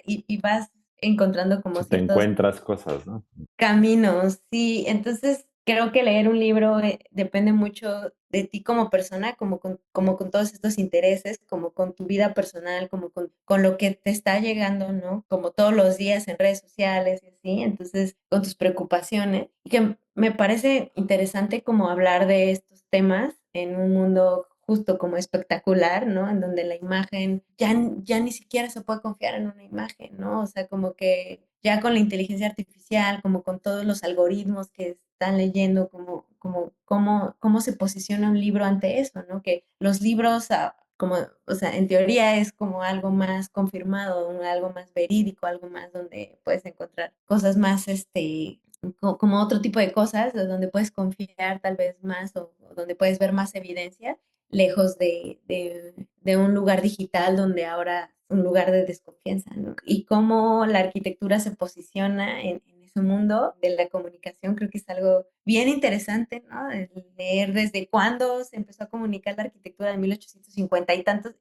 y vas encontrando como Si te ciertos encuentras cosas, ¿no? caminos, sí. Entonces, creo que leer un libro depende mucho de ti como persona, como con todos estos intereses, como con tu vida personal, como con lo que te está llegando, ¿no? Como todos los días en redes sociales y así. Entonces, con tus preocupaciones. Y que me parece interesante como hablar de estos temas en un mundo justo como espectacular, ¿no? En donde la imagen ya ni siquiera se puede confiar en una imagen, ¿no? O sea, como que ya con la inteligencia artificial, como con todos los algoritmos que están leyendo, cómo se posiciona un libro ante eso, ¿no? Que los libros, como, o sea, en teoría es como algo más confirmado, algo más verídico, algo más donde puedes encontrar cosas más, como otro tipo de cosas, donde puedes confiar tal vez más o donde puedes ver más evidencia, lejos de un lugar digital donde ahora es un lugar de desconfianza, ¿no? Y cómo la arquitectura se posiciona en ese mundo de la comunicación, creo que es algo bien interesante, ¿no? El leer desde cuándo se empezó a comunicar la arquitectura de 1850 y tantos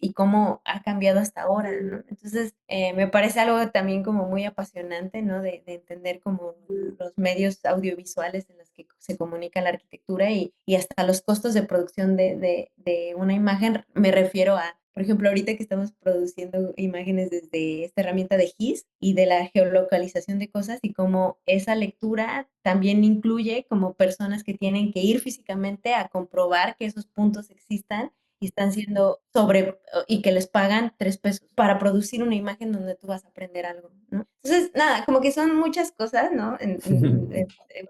y cómo ha cambiado hasta ahora, ¿no? Entonces, me parece algo también como muy apasionante, ¿no? De entender como los medios audiovisuales en los que se comunica la arquitectura y hasta los costos de producción de una imagen. Me refiero a, por ejemplo, ahorita que estamos produciendo imágenes desde esta herramienta de GIS y de la geolocalización de cosas y cómo esa lectura también incluye como personas que tienen que ir físicamente a comprobar que esos puntos existan y están siendo y que les pagan 3 pesos para producir una imagen donde tú vas a aprender algo, ¿no? Entonces, nada, como que son muchas cosas, ¿no?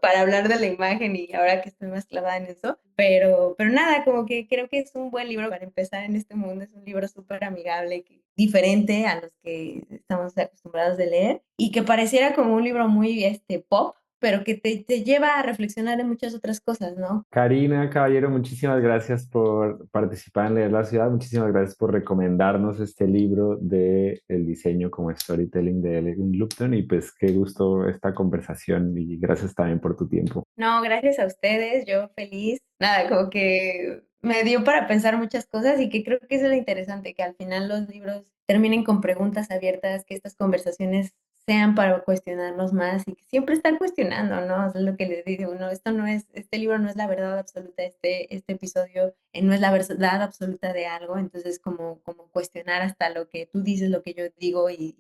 Para hablar de la imagen y ahora que estoy más clavada en eso, pero nada, como que creo que es un buen libro para empezar en este mundo, es un libro súper amigable, diferente a los que estamos acostumbrados de leer y que pareciera como un libro muy pop, pero que te lleva a reflexionar en muchas otras cosas, ¿no? Karina Caballero, muchísimas gracias por participar en Leer la Ciudad, muchísimas gracias por recomendarnos este libro de el diseño como storytelling de Elegant Lupton y pues qué gusto esta conversación y gracias también por tu tiempo. No, gracias a ustedes, yo feliz. Nada, como que me dio para pensar muchas cosas y que creo que eso es lo interesante, que al final los libros terminen con preguntas abiertas, que estas conversaciones sean para cuestionarnos más y que siempre estar cuestionando, ¿no? O sea, es lo que les digo, no, este libro no es la verdad absoluta, este episodio no es la verdad absoluta de algo, entonces como cuestionar hasta lo que tú dices, lo que yo digo y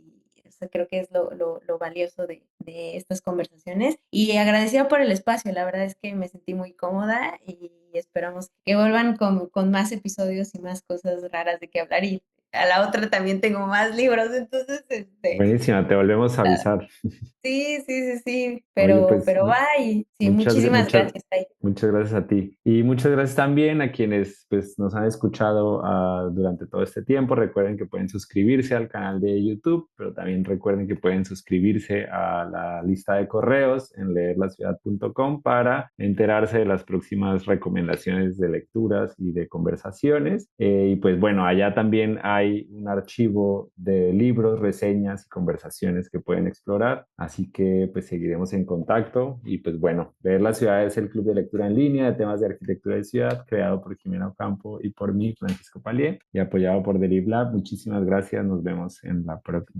o sea, creo que es lo valioso de estas conversaciones. Y agradecida por el espacio, la verdad es que me sentí muy cómoda y esperamos que vuelvan con más episodios y más cosas raras de qué hablar. Y a la otra también tengo más libros, entonces, Buenísima, te volvemos a avisar. sí, sí, sí, sí, Oye, pero bye. Sí, muchas, muchísimas muchas, gracias. Bye. muchas gracias a ti. Y muchas gracias también a quienes pues, nos han escuchado durante todo este tiempo. Recuerden que pueden suscribirse al canal de YouTube, pero también recuerden que pueden suscribirse a la lista de correos en leerlaciudad.com para enterarse de las próximas recomendaciones de lecturas y de conversaciones. Y pues bueno, allá también hay un archivo de libros, reseñas y conversaciones que pueden explorar. Así que pues seguiremos en contacto y pues bueno, Leer la Ciudad es el club de lectura en línea de temas de arquitectura de ciudad creado por Jimena Ocampo y por mí, Francisco Palier, y apoyado por Deriv Lab. Muchísimas gracias, nos vemos en la próxima.